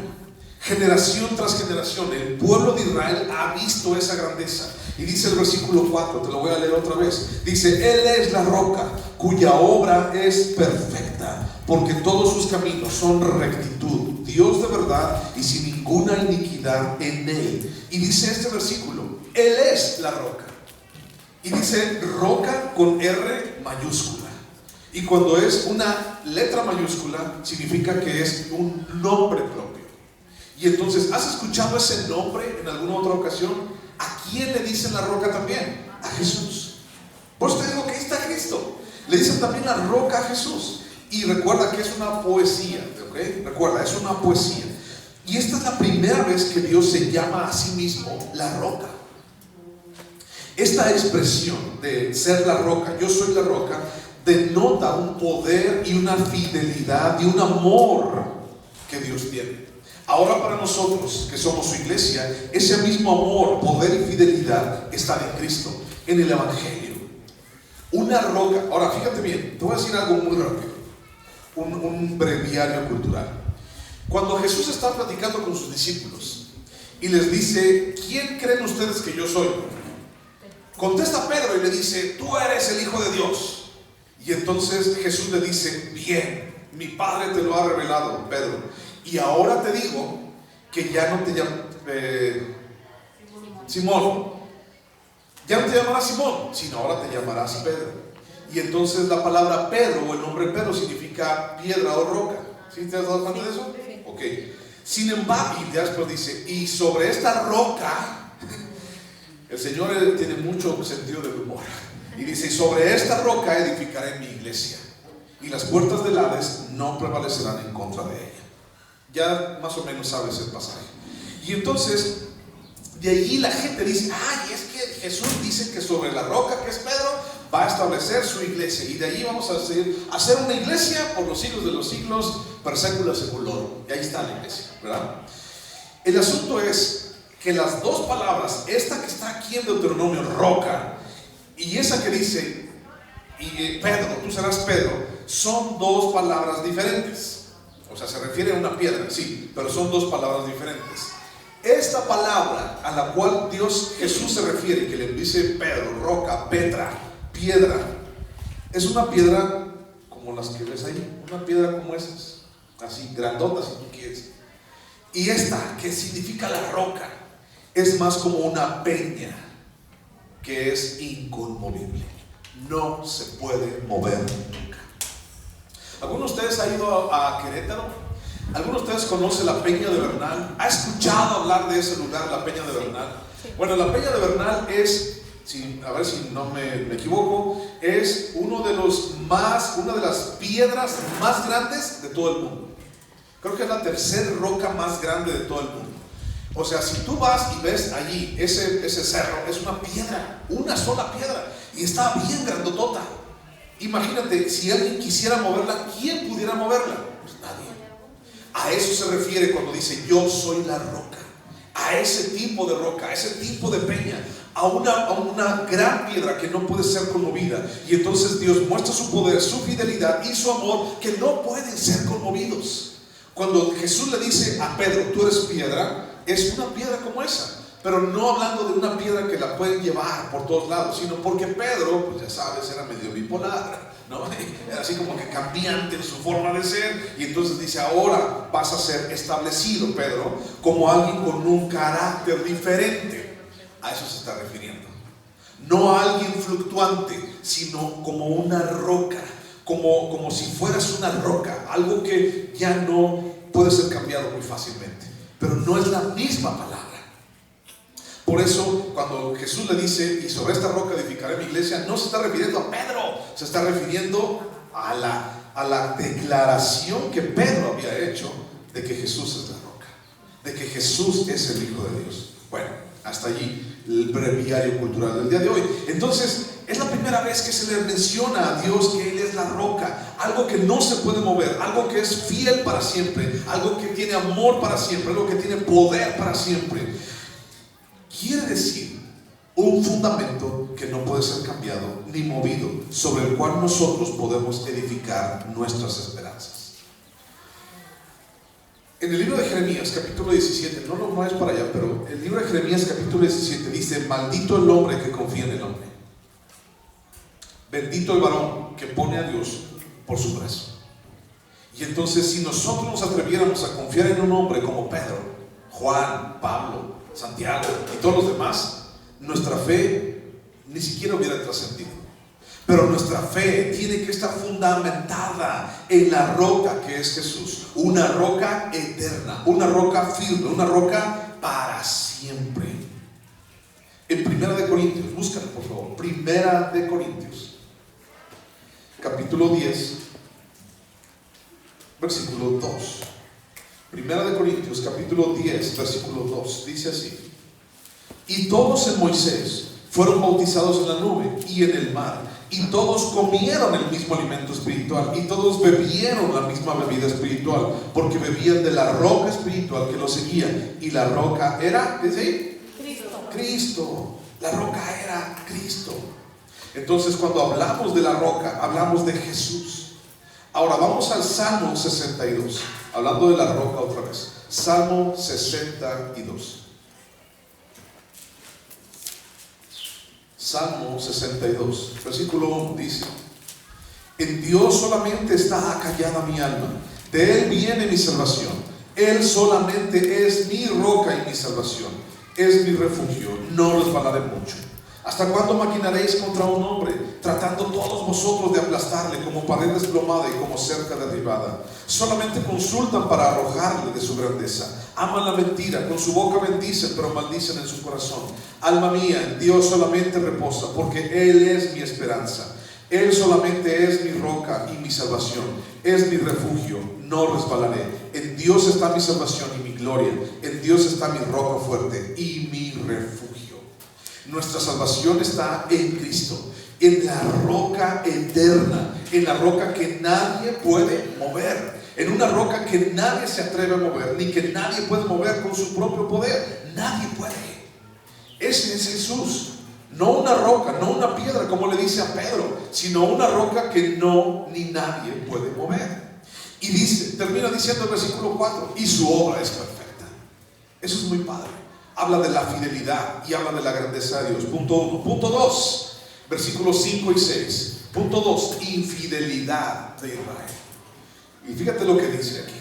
generación tras generación, el pueblo de Israel ha visto esa grandeza. Y dice el versículo 4, te lo voy a leer otra vez. Dice, Él es la roca cuya obra es perfecta, porque todos sus caminos son rectitud, Dios de verdad y sin ninguna iniquidad en Él. Y dice este versículo, Él es la roca. Y dice roca con R mayúscula. Y cuando es una letra mayúscula, significa que es un nombre propio. Y entonces, ¿has escuchado ese nombre en alguna otra ocasión? ¿A quién le dicen la roca también? A Jesús. Por eso te digo que ahí está Cristo. Le dicen también la roca a Jesús. Y recuerda que es una poesía, ¿ok? Recuerda, es una poesía. Y esta es la primera vez que Dios se llama a sí mismo la roca. Esta expresión de ser la roca, yo soy la roca, denota un poder y una fidelidad y un amor que Dios tiene. Ahora para nosotros que somos su iglesia, ese mismo amor, poder y fidelidad está en Cristo, en el Evangelio. Una roca. Ahora fíjate bien, te voy a decir algo muy rápido, un breviario cultural. Cuando Jesús está platicando con sus discípulos y les dice, ¿quién creen ustedes que yo soy? Contesta Pedro y le dice, tú eres el Hijo de Dios. Y entonces Jesús le dice, bien, mi Padre te lo ha revelado, Pedro. Y ahora te digo que ya no te llamas Simón. Ya no te llamarás Simón, sino ahora te llamarás Pedro. Y entonces la palabra Pedro o el nombre Pedro significa piedra o roca. ¿Sí te has dado cuenta de eso? Ok. Sin embargo, y después dice, y sobre esta roca, el Señor tiene mucho sentido del humor. Y dice, sobre esta roca edificaré mi iglesia, y las puertas del Hades no prevalecerán en contra de ella. Ya más o menos sabes el pasaje. Y entonces, de allí la gente dice, ay, es que Jesús dice que sobre la roca que es Pedro va a establecer su iglesia. Y de allí vamos a hacer una iglesia por los siglos de los siglos, per secula seculorum. Y ahí está la iglesia, ¿verdad? El asunto es que las dos palabras, esta que está aquí en Deuteronomio, roca, y esa que dice, Pedro, tú serás Pedro, son dos palabras diferentes. O sea, se refiere a una piedra, sí, pero son dos palabras diferentes. Esta palabra a la cual Jesús se refiere, que le dice Pedro, roca, Petra, piedra, es una piedra como las que ves ahí, una piedra como esas, así grandota si tú quieres. Y esta, que significa la roca, es más como una peña, que es inconmovible, no se puede mover nunca. ¿Alguno de ustedes ha ido a Querétaro? ¿Alguno de ustedes conoce la Peña de Bernal? ¿Ha escuchado hablar de ese lugar, la Peña de Bernal? Bueno, la Peña de Bernal es, a ver si no me equivoco, es una de las piedras más grandes de todo el mundo. Creo que es la tercera roca más grande de todo el mundo. O sea, si tú vas y ves allí ese cerro, es una piedra, una sola piedra, y está bien grandotota. Imagínate, si alguien quisiera moverla, ¿quién pudiera moverla? Pues nadie. A eso se refiere cuando dice yo soy la roca, a ese tipo de roca, a ese tipo de peña, a una gran piedra que no puede ser conmovida. Y entonces Dios muestra su poder, su fidelidad y su amor, que no pueden ser conmovidos. Cuando Jesús le dice a Pedro, tú eres piedra, es una piedra como esa, pero no hablando de una piedra que la pueden llevar por todos lados, sino porque Pedro, pues ya sabes, era medio bipolar, ¿no? Era así como que cambiante en su forma de ser. Y entonces dice, ahora vas a ser establecido, Pedro, como alguien con un carácter diferente. A eso se está refiriendo. No a alguien fluctuante, sino como una roca, como si fueras una roca, algo que ya no puede ser cambiado muy fácilmente. Pero no es la misma palabra. Por eso cuando Jesús le dice, y sobre esta roca edificaré mi iglesia, no se está refiriendo a Pedro, se está refiriendo a la declaración que Pedro había hecho de que Jesús es la roca, de que Jesús es el Hijo de Dios. Bueno, hasta allí el breviario cultural del día de hoy. Entonces, es la primera vez que se le menciona a Dios que Él es la roca, algo que no se puede mover, algo que es fiel para siempre, algo que tiene amor para siempre, algo que tiene poder para siempre. Quiere decir un fundamento que no puede ser cambiado ni movido, sobre el cual nosotros podemos edificar nuestras esperanzas. En el libro de Jeremías capítulo 17, no es para allá, pero el libro de Jeremías capítulo 17 dice: maldito el hombre que confía en el hombre, bendito el varón que pone a Dios por su brazo. Y entonces, si nosotros nos atreviéramos a confiar en un hombre como Pedro, Juan, Pablo, Santiago y todos los demás, nuestra fe ni siquiera hubiera trascendido. Pero nuestra fe tiene que estar fundamentada en la roca que es Jesús, una roca eterna, una roca firme, una roca para siempre. En Primera de Corintios, búscalo por favor, Primera de Corintios capítulo 10 versículo 2. Primera de Corintios capítulo 10 versículo 2 dice así: y todos en Moisés fueron bautizados en la nube y en el mar, y todos comieron el mismo alimento espiritual, y todos bebieron la misma bebida espiritual, porque bebían de la roca espiritual que los seguía, y la roca era, ¿qué dice? Cristo. La roca era Cristo. Entonces, cuando hablamos de la roca, hablamos de Jesús. Ahora vamos al Salmo 62, hablando de la roca otra vez. Salmo 62. Salmo 62, versículo 1 dice: en Dios solamente está acallada mi alma, de Él viene mi salvación. Él solamente es mi roca y mi salvación, es mi refugio, no resbalaré mucho. ¿Hasta cuándo maquinaréis contra un hombre, tratando todos vosotros de aplastarle como pared desplomada y como cerca derribada? Solamente consultan para arrojarle de su grandeza. Aman la mentira, con su boca bendicen, pero maldicen en su corazón. Alma mía, en Dios solamente reposa, porque Él es mi esperanza. Él solamente es mi roca y mi salvación, es mi refugio, no resbalaré. En Dios está mi salvación y mi gloria, en Dios está mi roca fuerte y mi refugio. Nuestra salvación está en Cristo, en la roca eterna, en la roca que nadie puede mover, en una roca que nadie se atreve a mover, ni que nadie puede mover con su propio poder. Nadie puede. Ese es Jesús. No una roca, no una piedra, como le dice a Pedro, sino una roca que no ni nadie puede mover. Y dice, termina diciendo el versículo 4, y su obra es perfecta. Eso es muy padre. Habla de la fidelidad y habla de la grandeza de Dios. Punto 1. Punto 2, versículos 5 y 6. Punto 2, infidelidad de Israel. Y fíjate lo que dice aquí.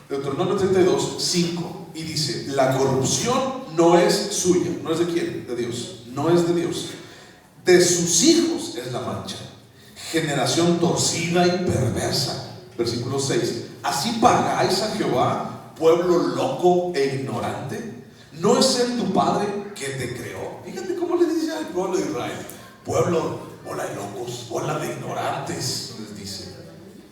Deuteronomio 32, 5. Y dice, la corrupción no es suya. ¿No es de quién? De Dios. No es de Dios. De sus hijos es la mancha. Generación torcida y perversa. Versículo 6. Así pagáis a Jehová, pueblo loco e ignorante. ¿No es él tu padre que te creó? Fíjate cómo le dice al pueblo de Israel: pueblo, bola de locos, bola de ignorantes, les dice.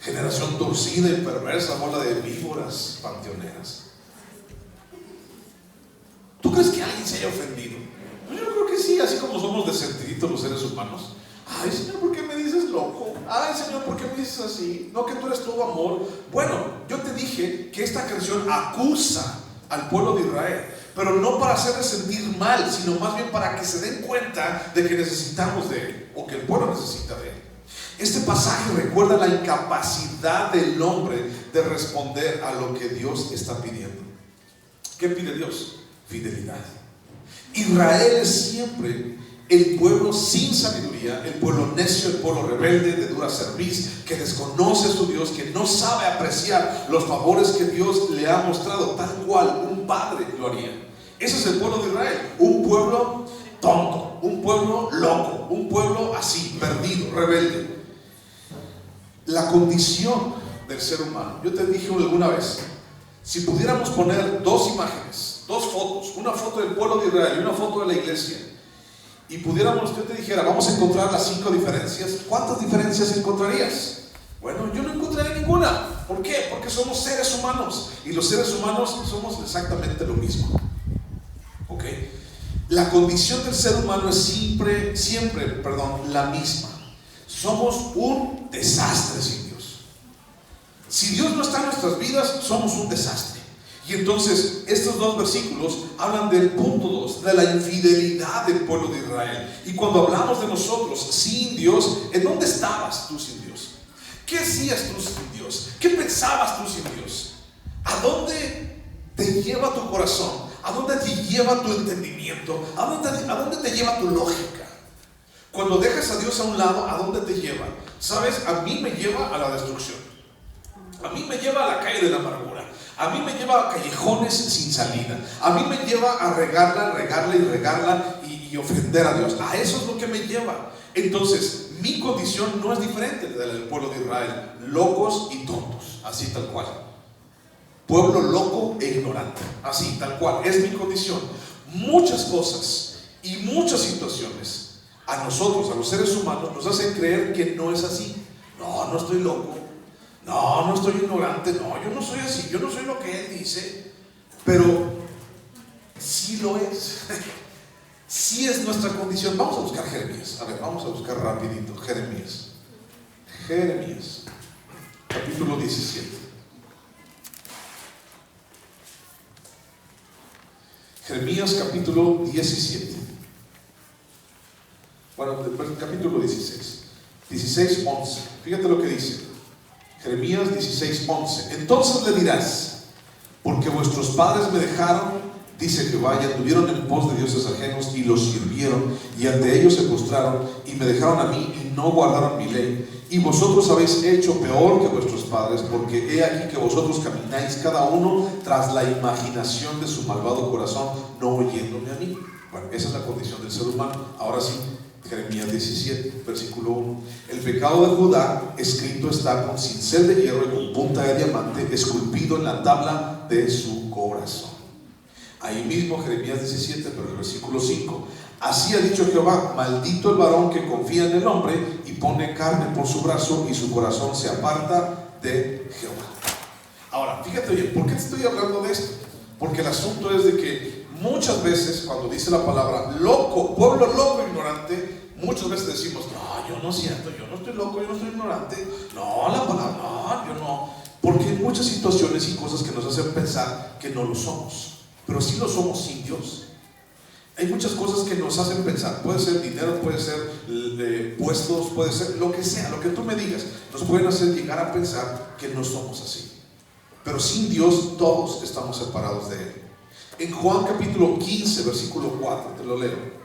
Generación torcida y perversa, bola de víboras panteoneras. ¿Tú crees que alguien se haya ofendido? Yo creo que sí, así como somos de sentiditos los seres humanos. Ay, Señor, ¿por qué me dices loco? Ay, Señor, ¿por qué me dices así? No, que tú eres todo amor. Bueno, yo te dije que esta canción acusa al pueblo de Israel, pero no para hacerles sentir mal, sino más bien para que se den cuenta de que necesitamos de él, o que el pueblo necesita de él. Este pasaje recuerda la incapacidad del hombre de responder a lo que Dios está pidiendo. ¿Qué pide Dios? Fidelidad. Israel es siempre el pueblo sin sabiduría, el pueblo necio, el pueblo rebelde, de dura cerviz, que desconoce a su Dios, que no sabe apreciar los favores que Dios le ha mostrado, tal cual un padre lo haría. Ese es el pueblo de Israel, un pueblo tonto, un pueblo loco, un pueblo así, perdido, rebelde. La condición del ser humano, yo te dije alguna vez, si pudiéramos poner dos imágenes, dos fotos, una foto del pueblo de Israel y una foto de la iglesia, y pudiéramos, yo te dijera, vamos a encontrar las 5 diferencias, ¿cuántas diferencias encontrarías? Bueno, yo no encontraría ninguna. ¿Por qué? Porque somos seres humanos, y los seres humanos somos exactamente lo mismo. ¿Ok? La condición del ser humano es siempre, la misma. Somos un desastre sin Dios. Si Dios no está en nuestras vidas, somos un desastre. Y entonces estos dos versículos hablan del punto 2, de la infidelidad del pueblo de Israel. Y cuando hablamos de nosotros sin Dios, ¿en dónde estabas tú sin Dios? ¿Qué hacías tú sin Dios? ¿Qué pensabas tú sin Dios? ¿A dónde te lleva tu corazón? ¿A dónde te lleva tu entendimiento? ¿A dónde te lleva tu lógica? Cuando dejas a Dios a un lado, ¿a dónde te lleva? ¿Sabes? A mí me lleva a la destrucción. A mí me lleva a la calle de la amargura. A mí me lleva a callejones sin salida. A mí me lleva a regarla y ofender a Dios. A eso es lo que me lleva. Entonces, mi condición no es diferente de la del pueblo de Israel. Locos y tontos, así tal cual. Pueblo loco e ignorante, así tal cual. Es mi condición. Muchas cosas y muchas situaciones a nosotros, a los seres humanos, nos hacen creer que no es así. No estoy loco. No estoy ignorante. No, yo no soy así. Yo no soy lo que él dice. Pero sí lo es. Sí es nuestra condición. Vamos a buscar Jeremías. A ver, vamos a buscar rapidito Jeremías. Capítulo 17. Jeremías capítulo 17. Bueno, capítulo 16. 16:11. Fíjate lo que dice. Jeremías 16:11. Entonces le dirás: porque vuestros padres me dejaron, dice Jehová, y anduvieron en pos de dioses ajenos y los sirvieron, y ante ellos se postraron y me dejaron a mí y no guardaron mi ley. Y vosotros habéis hecho peor que vuestros padres, porque he aquí que vosotros camináis cada uno tras la imaginación de su malvado corazón, no oyéndome a mí. Bueno, esa es la condición del ser humano. Ahora sí, Jeremías 17, versículo 1. El pecado de Judá escrito está con cincel de hierro y con punta de diamante esculpido en la tabla de su corazón. Ahí mismo Jeremías 17, pero el versículo 5. Así ha dicho Jehová: maldito el varón que confía en el hombre y pone carne por su brazo, y su corazón se aparta de Jehová. Ahora, fíjate bien, ¿por qué te estoy hablando de esto? Porque el asunto es de que muchas veces cuando dice la palabra loco, pueblo loco, ignorante, muchas veces decimos: no, yo no siento, yo no estoy loco, yo no estoy ignorante. No, la palabra, no, yo no. Porque hay muchas situaciones y cosas que nos hacen pensar que no lo somos, pero sí lo somos sin Dios. Hay muchas cosas que nos hacen pensar. Puede ser dinero, puede ser puestos, puede ser lo que sea, lo que tú me digas. Nos pueden hacer llegar a pensar que no somos así. Pero sin Dios todos estamos separados de Él. En Juan capítulo 15, versículo 4, te lo leo.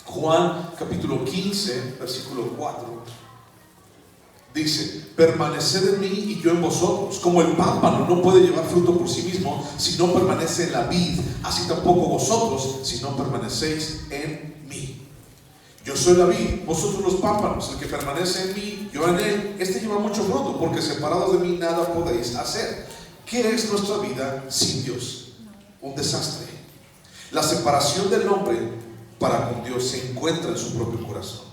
Juan capítulo 15, versículo 4. Dice: permaneced en mí y yo en vosotros. Como el pámpano no puede llevar fruto por sí mismo si no permanece en la vid, así tampoco vosotros si no permanecéis en mí. Yo soy la vid, vosotros los pámpanos. El que permanece en mí, yo en él, este lleva mucho fruto, porque separados de mí nada podéis hacer. ¿Qué es nuestra vida sin Dios? Un desastre. La separación del hombre para con Dios se encuentra en su propio corazón.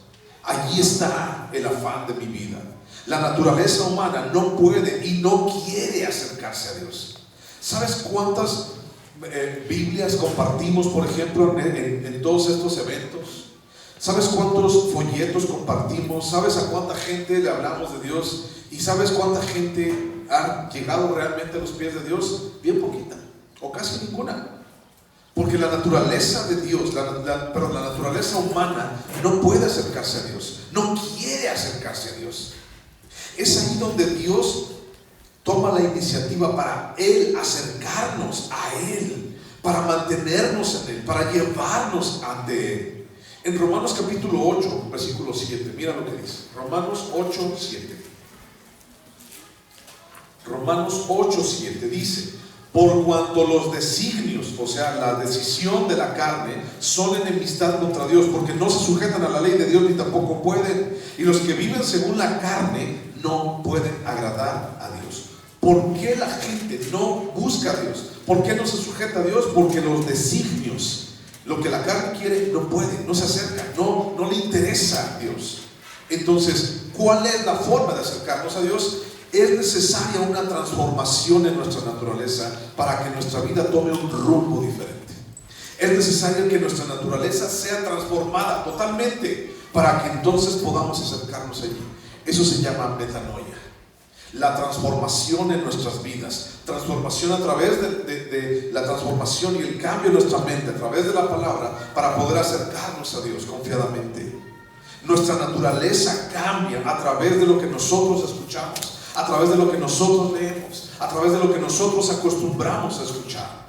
Allí está el afán de mi vida. La naturaleza humana no puede y no quiere acercarse a Dios. ¿Sabes cuántas Biblias compartimos, por ejemplo, en todos estos eventos? ¿Sabes cuántos folletos compartimos? ¿Sabes a cuánta gente le hablamos de Dios? ¿Y sabes cuánta gente ha llegado realmente a los pies de Dios? Bien poquita, o casi ninguna. Porque la naturaleza de Dios, pero la naturaleza humana no puede acercarse a Dios, no quiere acercarse a Dios. Es ahí donde Dios toma la iniciativa para Él acercarnos a Él, para mantenernos en Él, para llevarnos ante Él. En Romanos capítulo 8, versículo 7, mira lo que dice. Romanos 8, 7. Romanos 8, 7 dice: por cuanto los designios, o sea, la decisión de la carne, son enemistad contra Dios, porque no se sujetan a la ley de Dios ni tampoco pueden. Y los que viven según la carne no pueden agradar a Dios. ¿Por qué la gente no busca a Dios? ¿Por qué no se sujeta a Dios? Porque los designios, lo que la carne quiere, no puede, no se acerca, no le interesa a Dios. Entonces, ¿cuál es la forma de acercarnos a Dios? Es necesaria una transformación en nuestra naturaleza para que nuestra vida tome un rumbo diferente. Es necesario que nuestra naturaleza sea transformada totalmente para que entonces podamos acercarnos allí. Eso se llama metanoia. La transformación en nuestras vidas, transformación a través de la transformación y el cambio en nuestra mente a través de la palabra para poder acercarnos a Dios confiadamente. Nuestra naturaleza cambia a través de lo que nosotros escuchamos, a través de lo que nosotros leemos, a través de lo que nosotros acostumbramos a escuchar.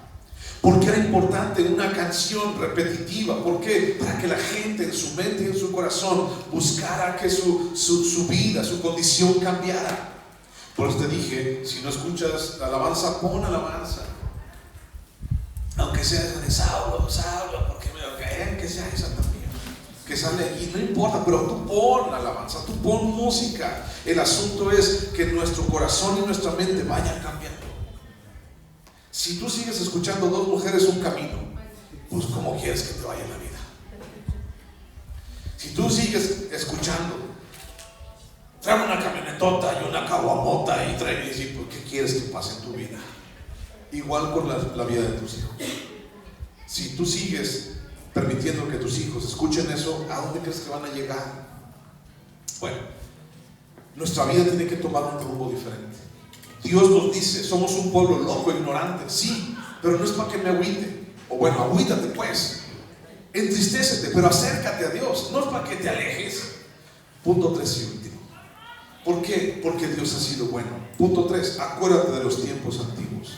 ¿Por qué era importante una canción repetitiva? ¿Por qué? Para que la gente en su mente y en su corazón buscara que su vida, su condición cambiara. Por eso te dije, si no escuchas alabanza, pon alabanza. Aunque sea de Saulo, porque me caen que sea esa también, que sale allí, no importa, pero tú pon alabanza, tú pon música. El asunto es que nuestro corazón y nuestra mente vayan cambiando. Si tú sigues escuchando dos mujeres un camino, pues ¿cómo quieres que te vaya en la vida? Si tú sigues escuchando, trae una camionetota y una caguamota y trae, y pues, ¿qué quieres que pase en tu vida? Igual con la vida de tus hijos. Si tú sigues permitiendo que tus hijos escuchen eso, ¿a dónde crees que van a llegar? Bueno, nuestra vida tiene que tomar un rumbo diferente. Dios nos dice, somos un pueblo loco, ignorante, sí, pero no es para que me agüite. O bueno, agüítate pues, entristécete, pero acércate a Dios, no es para que te alejes. Punto 3 y último. ¿Por qué? Porque Dios ha sido bueno. Punto 3, acuérdate de los tiempos antiguos.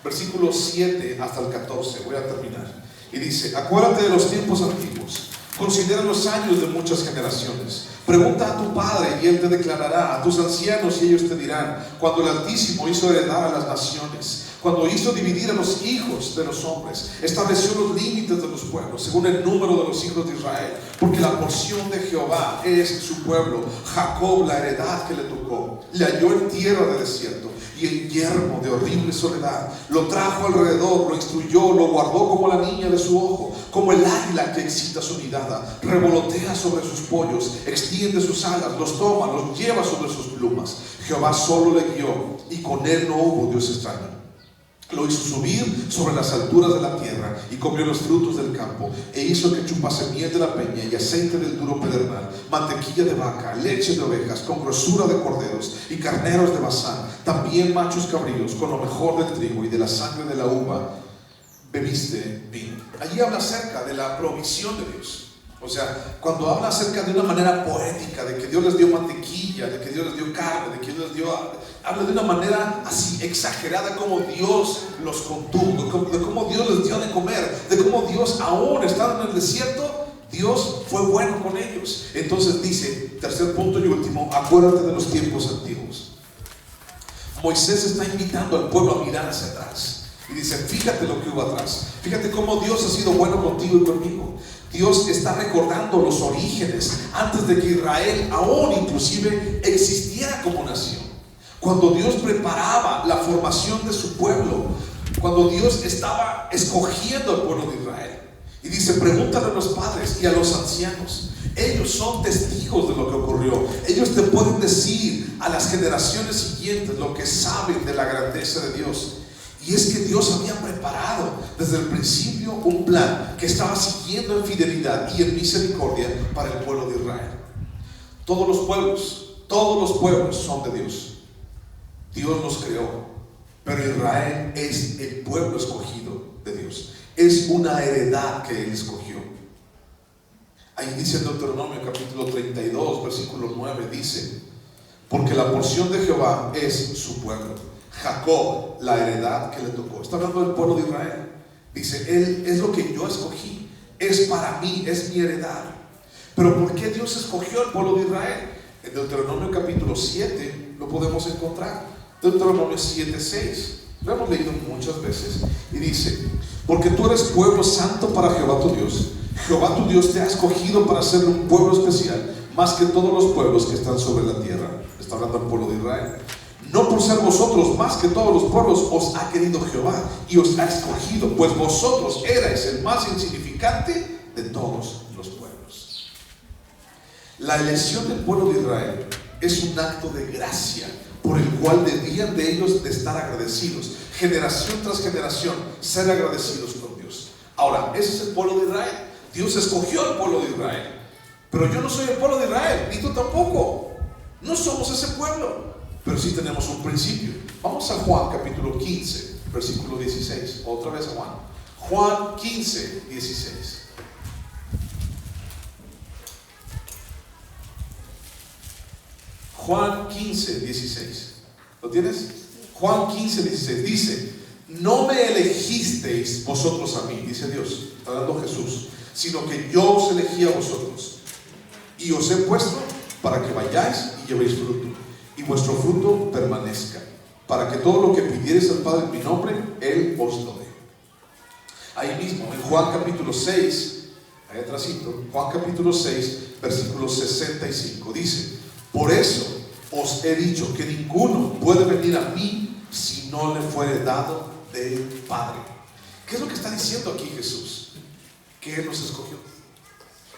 Versículos 7 hasta el 14, voy a terminar. Y dice, acuérdate de los tiempos antiguos, considera los años de muchas generaciones. Pregunta a tu padre y él te declarará, a tus ancianos y ellos te dirán, cuando el Altísimo hizo heredar a las naciones, cuando hizo dividir a los hijos de los hombres, estableció los límites de los pueblos según el número de los hijos de Israel, porque la porción de Jehová es su pueblo, Jacob la heredad que le tocó. Le halló en tierra de desierto y en yermo de horrible soledad. Lo trajo alrededor, lo instruyó, lo guardó como la niña de su ojo, como el águila que excita su nidada. Revolotea sobre sus pollos, extiende sus alas, los toma, los lleva sobre sus plumas. Jehová solo le guió y con él no hubo Dios extraño. Lo hizo subir sobre las alturas de la tierra y comió los frutos del campo, e hizo que chupase miel de la peña y aceite del duro pedernal, mantequilla de vaca, leche de ovejas, con grosura de corderos y carneros de Basán, también machos cabríos, con lo mejor del trigo y de la sangre de la uva, bebiste vino. Allí habla acerca de la provisión de Dios. O sea, cuando habla acerca de una manera poética, de que Dios les dio mantequilla, de que Dios les dio carne, de que Dios les dio... Habla de una manera así exagerada, como Dios los contuvo, de cómo Dios les dio de comer, de cómo Dios, aún estando en el desierto, Dios fue bueno con ellos. Entonces dice, tercer punto y último, acuérdate de los tiempos antiguos. Moisés está invitando al pueblo a mirar hacia atrás. Y dice, fíjate lo que hubo atrás. Fíjate cómo Dios ha sido bueno contigo y conmigo. Dios está recordando los orígenes antes de que Israel aún inclusive existiera como nación. Cuando Dios preparaba la formación de su pueblo, cuando Dios estaba escogiendo al pueblo de Israel. Y dice, pregúntale a los padres y a los ancianos. Ellos son testigos de lo que ocurrió. Ellos te pueden decir a las generaciones siguientes lo que saben de la grandeza de Dios. Y es que Dios había preparado desde el principio un plan que estaba siguiendo en fidelidad y en misericordia para el pueblo de Israel. Todos los pueblos son de Dios. Dios los creó, pero Israel es el pueblo escogido de Dios. Es una heredad que Él escogió. Ahí dice en Deuteronomio capítulo 32, versículo 9, dice, porque la porción de Jehová es su pueblo, Jacob, la heredad que le tocó. Está hablando del pueblo de Israel. Dice, Él es lo que yo escogí, es para mí, es mi heredad. Pero ¿por qué Dios escogió al pueblo de Israel? En Deuteronomio capítulo 7 lo podemos encontrar. Deuteronomio 7:6. Lo hemos leído muchas veces. Y dice, porque tú eres pueblo santo para Jehová tu Dios. Jehová tu Dios te ha escogido para ser un pueblo especial, más que todos los pueblos que están sobre la tierra. Está hablando del pueblo de Israel. No por ser vosotros más que todos los pueblos os ha querido Jehová y os ha escogido, pues vosotros erais el más insignificante de todos los pueblos. La elección del pueblo de Israel es un acto de gracia por el cual debían de ellos de estar agradecidos, generación tras generación, ser agradecidos con Dios. Ahora, ese es el pueblo de Israel. Dios escogió al pueblo de Israel, pero yo no soy el pueblo de Israel, ni tú tampoco. No somos ese pueblo. Pero sí tenemos un principio. Vamos a Juan capítulo 15, versículo 16. Otra vez a Juan. Juan 15, 16. Juan 15, 16. ¿Lo tienes? Juan 15, 16. Dice, no me elegisteis vosotros a mí, dice Dios, está hablando Jesús, sino que yo os elegí a vosotros. Y os he puesto para que vayáis y llevéis fruto, y vuestro fruto permanezca, para que todo lo que pidiereis al Padre en mi nombre, Él os lo dé. Ahí mismo, en Juan capítulo 6, ahí atrásito, Juan capítulo 6, versículo 65, dice, por eso os he dicho que ninguno puede venir a mí si no le fuere dado del Padre. ¿Qué es lo que está diciendo aquí Jesús? Que Él nos escogió.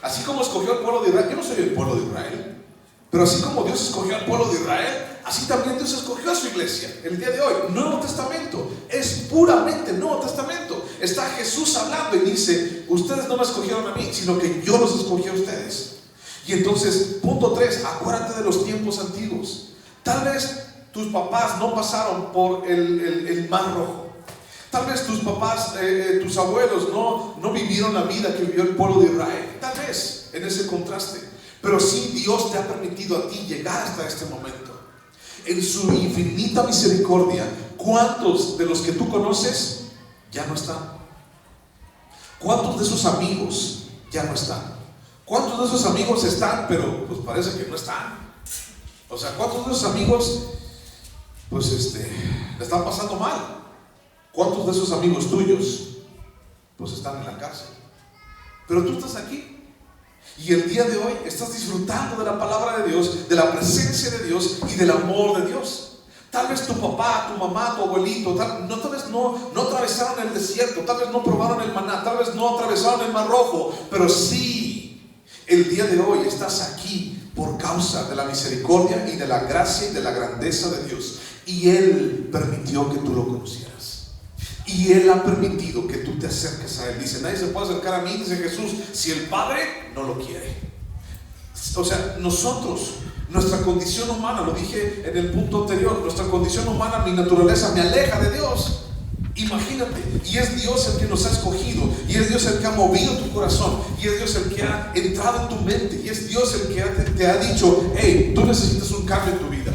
Así como escogió al pueblo de Israel, yo no soy el pueblo de Israel, pero así como Dios escogió al pueblo de Israel, así también Dios escogió a su iglesia. El día de hoy, Nuevo Testamento, es puramente Nuevo Testamento. Está Jesús hablando y dice, ustedes no me escogieron a mí, sino que yo los escogí a ustedes. Y entonces, punto 3, acuérdate de los tiempos antiguos. Tal vez tus papás no pasaron por el Mar Rojo. Tal vez tus papás, tus abuelos no vivieron la vida que vivió el pueblo de Israel. Tal vez en ese contraste. Pero sí, Dios te ha permitido a ti llegar hasta este momento. En su infinita misericordia, ¿cuántos de los que tú conoces ya no están? ¿Cuántos de esos amigos ya no están? ¿Cuántos de esos amigos están, pero pues parece que no están? O sea, ¿cuántos de esos amigos pues le están pasando mal? ¿Cuántos de esos amigos tuyos pues están en la cárcel? Pero tú estás aquí. Y el día de hoy estás disfrutando de la palabra de Dios, de la presencia de Dios y del amor de Dios. Tal vez tu papá, tu mamá, tu abuelito, tal vez no atravesaron el desierto, tal vez no probaron el maná, tal vez no atravesaron el Mar Rojo, pero sí, el día de hoy estás aquí por causa de la misericordia y de la gracia y de la grandeza de Dios. Y Él permitió que tú lo conocieras. Y Él ha permitido que tú te acerques a Él. Dice, nadie se puede acercar a mí, dice Jesús, si el Padre no lo quiere. O sea, nosotros, nuestra condición humana, lo dije en el punto anterior, nuestra condición humana, mi naturaleza me aleja de Dios. Imagínate, y es Dios el que nos ha escogido, y es Dios el que ha movido tu corazón, y es Dios el que ha entrado en tu mente, y es Dios el que te ha dicho: hey, tú necesitas un cambio en tu vida.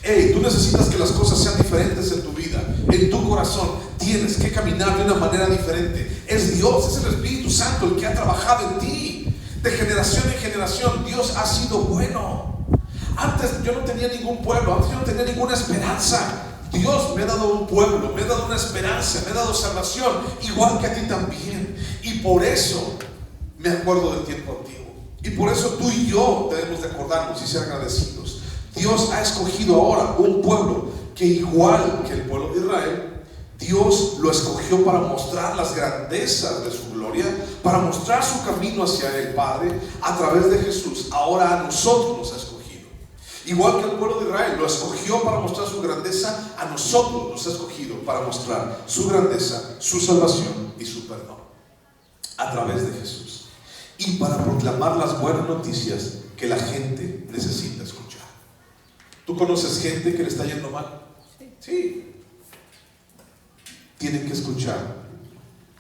Hey, tú necesitas que las cosas sean diferentes en tu vida, en tu corazón. Tienes que caminar de una manera diferente. Es Dios, es el Espíritu Santo el que ha trabajado en ti. De generación en generación, Dios ha sido bueno. Antes yo no tenía ningún pueblo, antes yo no tenía ninguna esperanza. Dios me ha dado un pueblo, me ha dado una esperanza, me ha dado salvación, igual que a ti también. Y por eso me acuerdo del tiempo antiguo. Y por eso tú y yo debemos de acordarnos y ser agradecidos. Dios ha escogido ahora un pueblo que, igual que el pueblo de Israel, Dios lo escogió para mostrar las grandezas de su gloria, para mostrar su camino hacia el Padre a través de Jesús. Ahora a nosotros nos ha escogido. Igual que el pueblo de Israel lo escogió para mostrar su grandeza, a nosotros nos ha escogido para mostrar su grandeza, su salvación y su perdón a través de Jesús, y para proclamar las buenas noticias que la gente necesita escuchar. ¿Tú conoces gente que le está yendo mal? Sí. Tienen que escuchar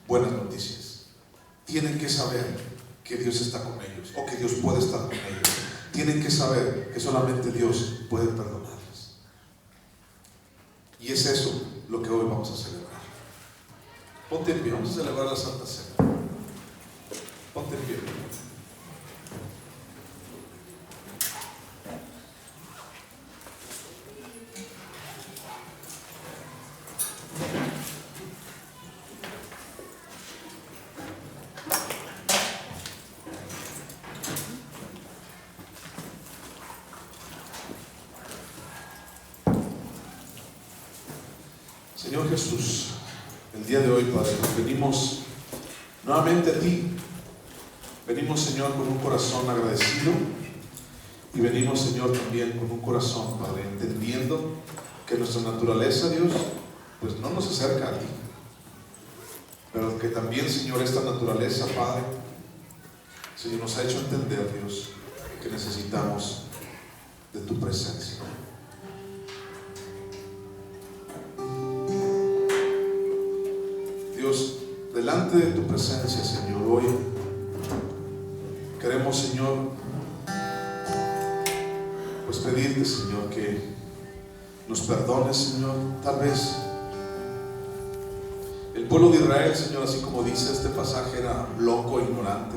buenas noticias. Tienen que saber que Dios está con ellos, o que Dios puede estar con ellos. Tienen que saber que solamente Dios puede perdonarles. Y es eso lo que hoy vamos a celebrar. Ponte en pie, vamos a celebrar la Santa Cena. Ponte en pie. Señor Jesús, el día de hoy, Padre, venimos nuevamente a ti. Venimos, Señor, con un corazón agradecido, y venimos, Señor, también con un corazón, Padre, entendiendo que nuestra naturaleza, Dios, pues no nos acerca a ti, pero que también, Señor, esta naturaleza, Padre, Señor, nos ha hecho entender, Dios, que necesitamos de tu presencia. Dios, delante de tu presencia, Señor, hoy queremos, Señor, pues pedirte, Señor, que nos perdones, Señor. Tal vez el pueblo de Israel, Señor, así como dice este pasaje, era loco, ignorante,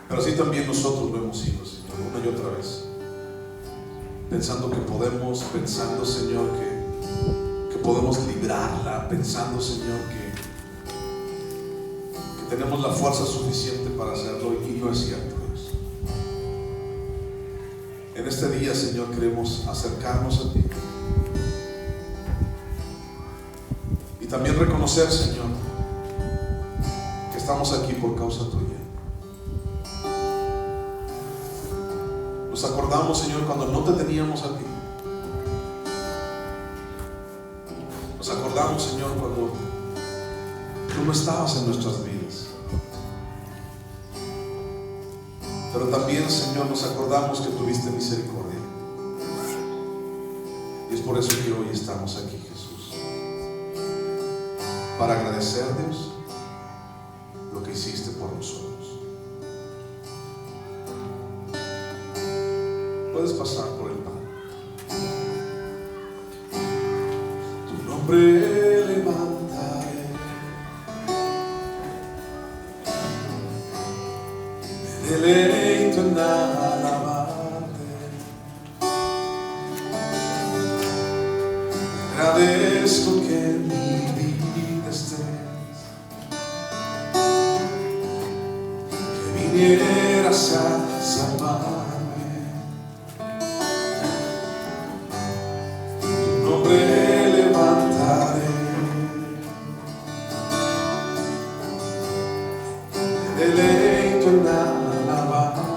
pero así también nosotros lo hemos sido, Señor, una y otra vez, pensando, Señor, que podemos librarla, pensando, Señor, que tenemos la fuerza suficiente para hacerlo, y no es cierto, Dios. En este día, Señor, queremos acercarnos a ti y también reconocer, Señor, que estamos aquí por causa tuya. Nos acordamos, Señor, cuando no te teníamos a ti. Nos acordamos, Señor, cuando tú no estabas en nuestras vidas. Pero también, Señor, nos acordamos que tuviste misericordia. Y es por eso que hoy estamos aquí, Jesús, para agradecer, Dios, lo que hiciste por nosotros. Puedes pasar por el pan. Tu nombre levantaré, me deleito en alabarte, agradezco que en mi vida estés, que vinieras a salvarme. Tu nombre levantaré, me deleito en alabarte,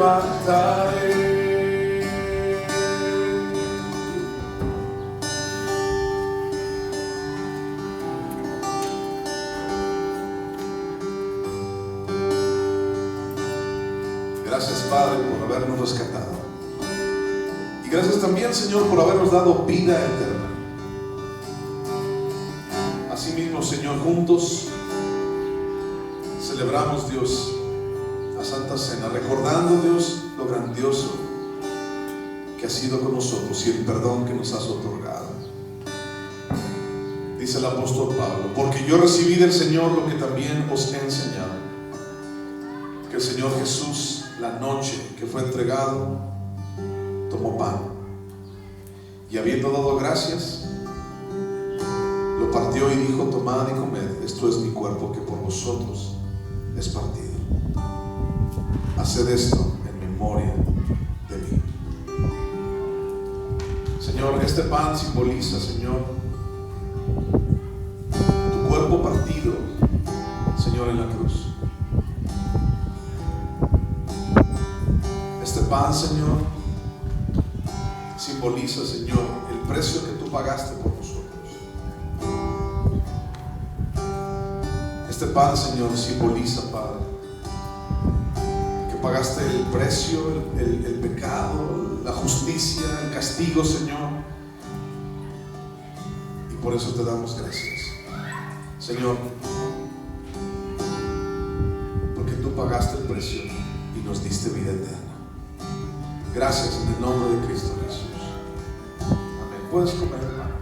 levantaré. Gracias, Padre, por habernos rescatado. Y gracias también, Señor, por habernos dado vida eterna. Asimismo, Señor, juntos celebramos, Dios, la Santa Cena, recordando, Dios, lo grandioso que has sido con nosotros y el perdón que nos has otorgado. Dice el apóstol Pablo: porque yo recibí del Señor lo que también os he enseñado, que el Señor Jesús, la noche que fue entregado, tomó pan y, habiendo dado gracias, lo partió y dijo: tomad y comed, esto es mi cuerpo que por vosotros es partido. Haced esto en memoria de mí. Señor, este pan simboliza, Señor, tu cuerpo partido, Señor, en la cruz. Este pan, Señor, simboliza, Señor, el precio que tú pagaste por nosotros. Este pan, Señor, simboliza, Padre, que pagaste el precio, el pecado, la justicia, el castigo, Señor. Y por eso te damos gracias, Señor, porque tú pagaste el precio y nos diste vida eterna. Gracias en el nombre de Cristo Jesús. Amén. Puedes comer, hermano.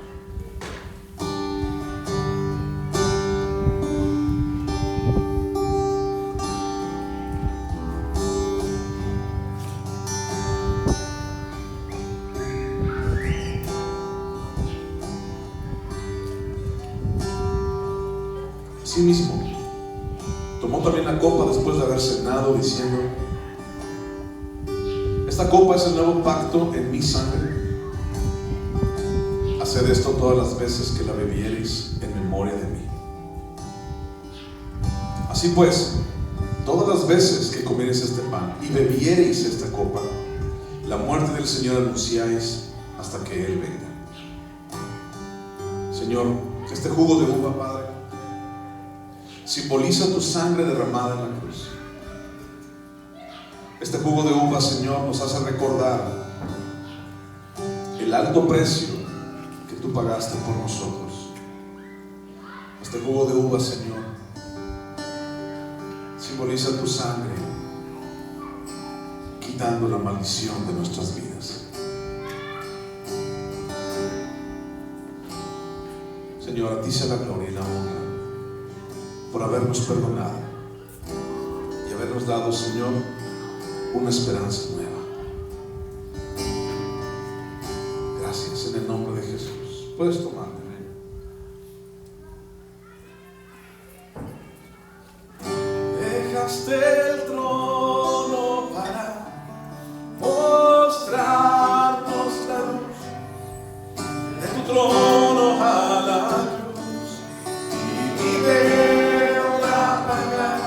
Asimismo, tomó también la copa después de haber cenado, diciendo: esta copa es el nuevo pacto en mi sangre. Haced esto todas las veces que la bebiereis en memoria de mí. Así pues, todas las veces que comiereis este pan y bebiereis esta copa, la muerte del Señor anunciáis hasta que Él venga. Señor, este jugo de uva, Padre, simboliza tu sangre derramada en la cruz. Este jugo de uva, Señor, nos hace recordar el alto precio que tú pagaste por nosotros. Este jugo de uva, Señor, simboliza tu sangre quitando la maldición de nuestras vidas. Señor, a ti sea la gloria y la honra por habernos perdonado y habernos dado, Señor, una esperanza nueva. Gracias en el nombre de Jesús. Puedes tomarme. Dejaste el trono para mostrarnos la luz de tu trono a la cruz, y deuda pagar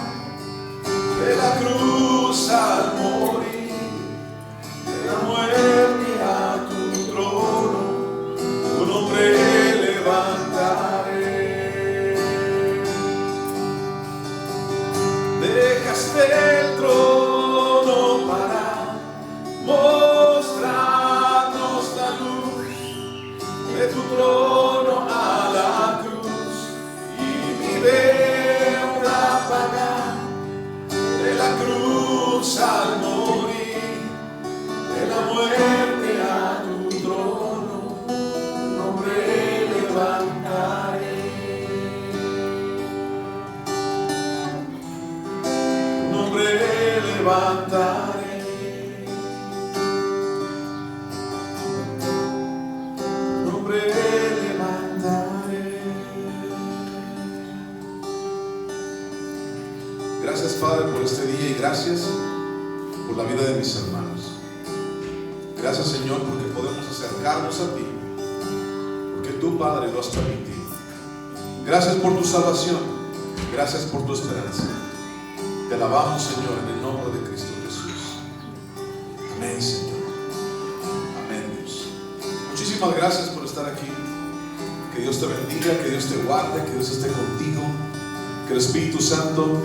de la cruz al morir, de la muerte a tu trono, un hombre levantaré. Dejaste el trono para mostrarnos la luz de tu trono a la cruz, y mi deuda pagar de la cruz al morir, de la muerte a tu trono, un hombre levantaré. Un hombre levantaré. Un hombre levantaré. Gracias, Padre, por este día, y gracias por la vida de mis hermanos. Gracias, Señor, porque podemos acercarnos a ti, porque tú, Padre, lo has permitido. Gracias por tu salvación. Gracias por tu esperanza. Te alabamos, Señor, en el nombre de Cristo Jesús. Amén, Señor. Amén, Dios. Muchísimas gracias por estar aquí. Que Dios te bendiga, que Dios te guarde, que Dios esté contigo, que el Espíritu Santo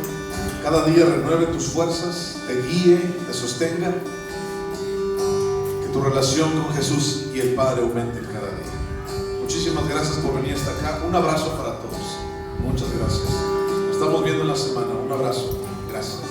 cada día renueve tus fuerzas, te guíe, te sostenga, que tu relación con Jesús y el Padre aumente cada día. Muchísimas gracias por venir hasta acá. Un abrazo para todos. Muchas gracias. Nos estamos viendo en la semana. Un abrazo. Gracias.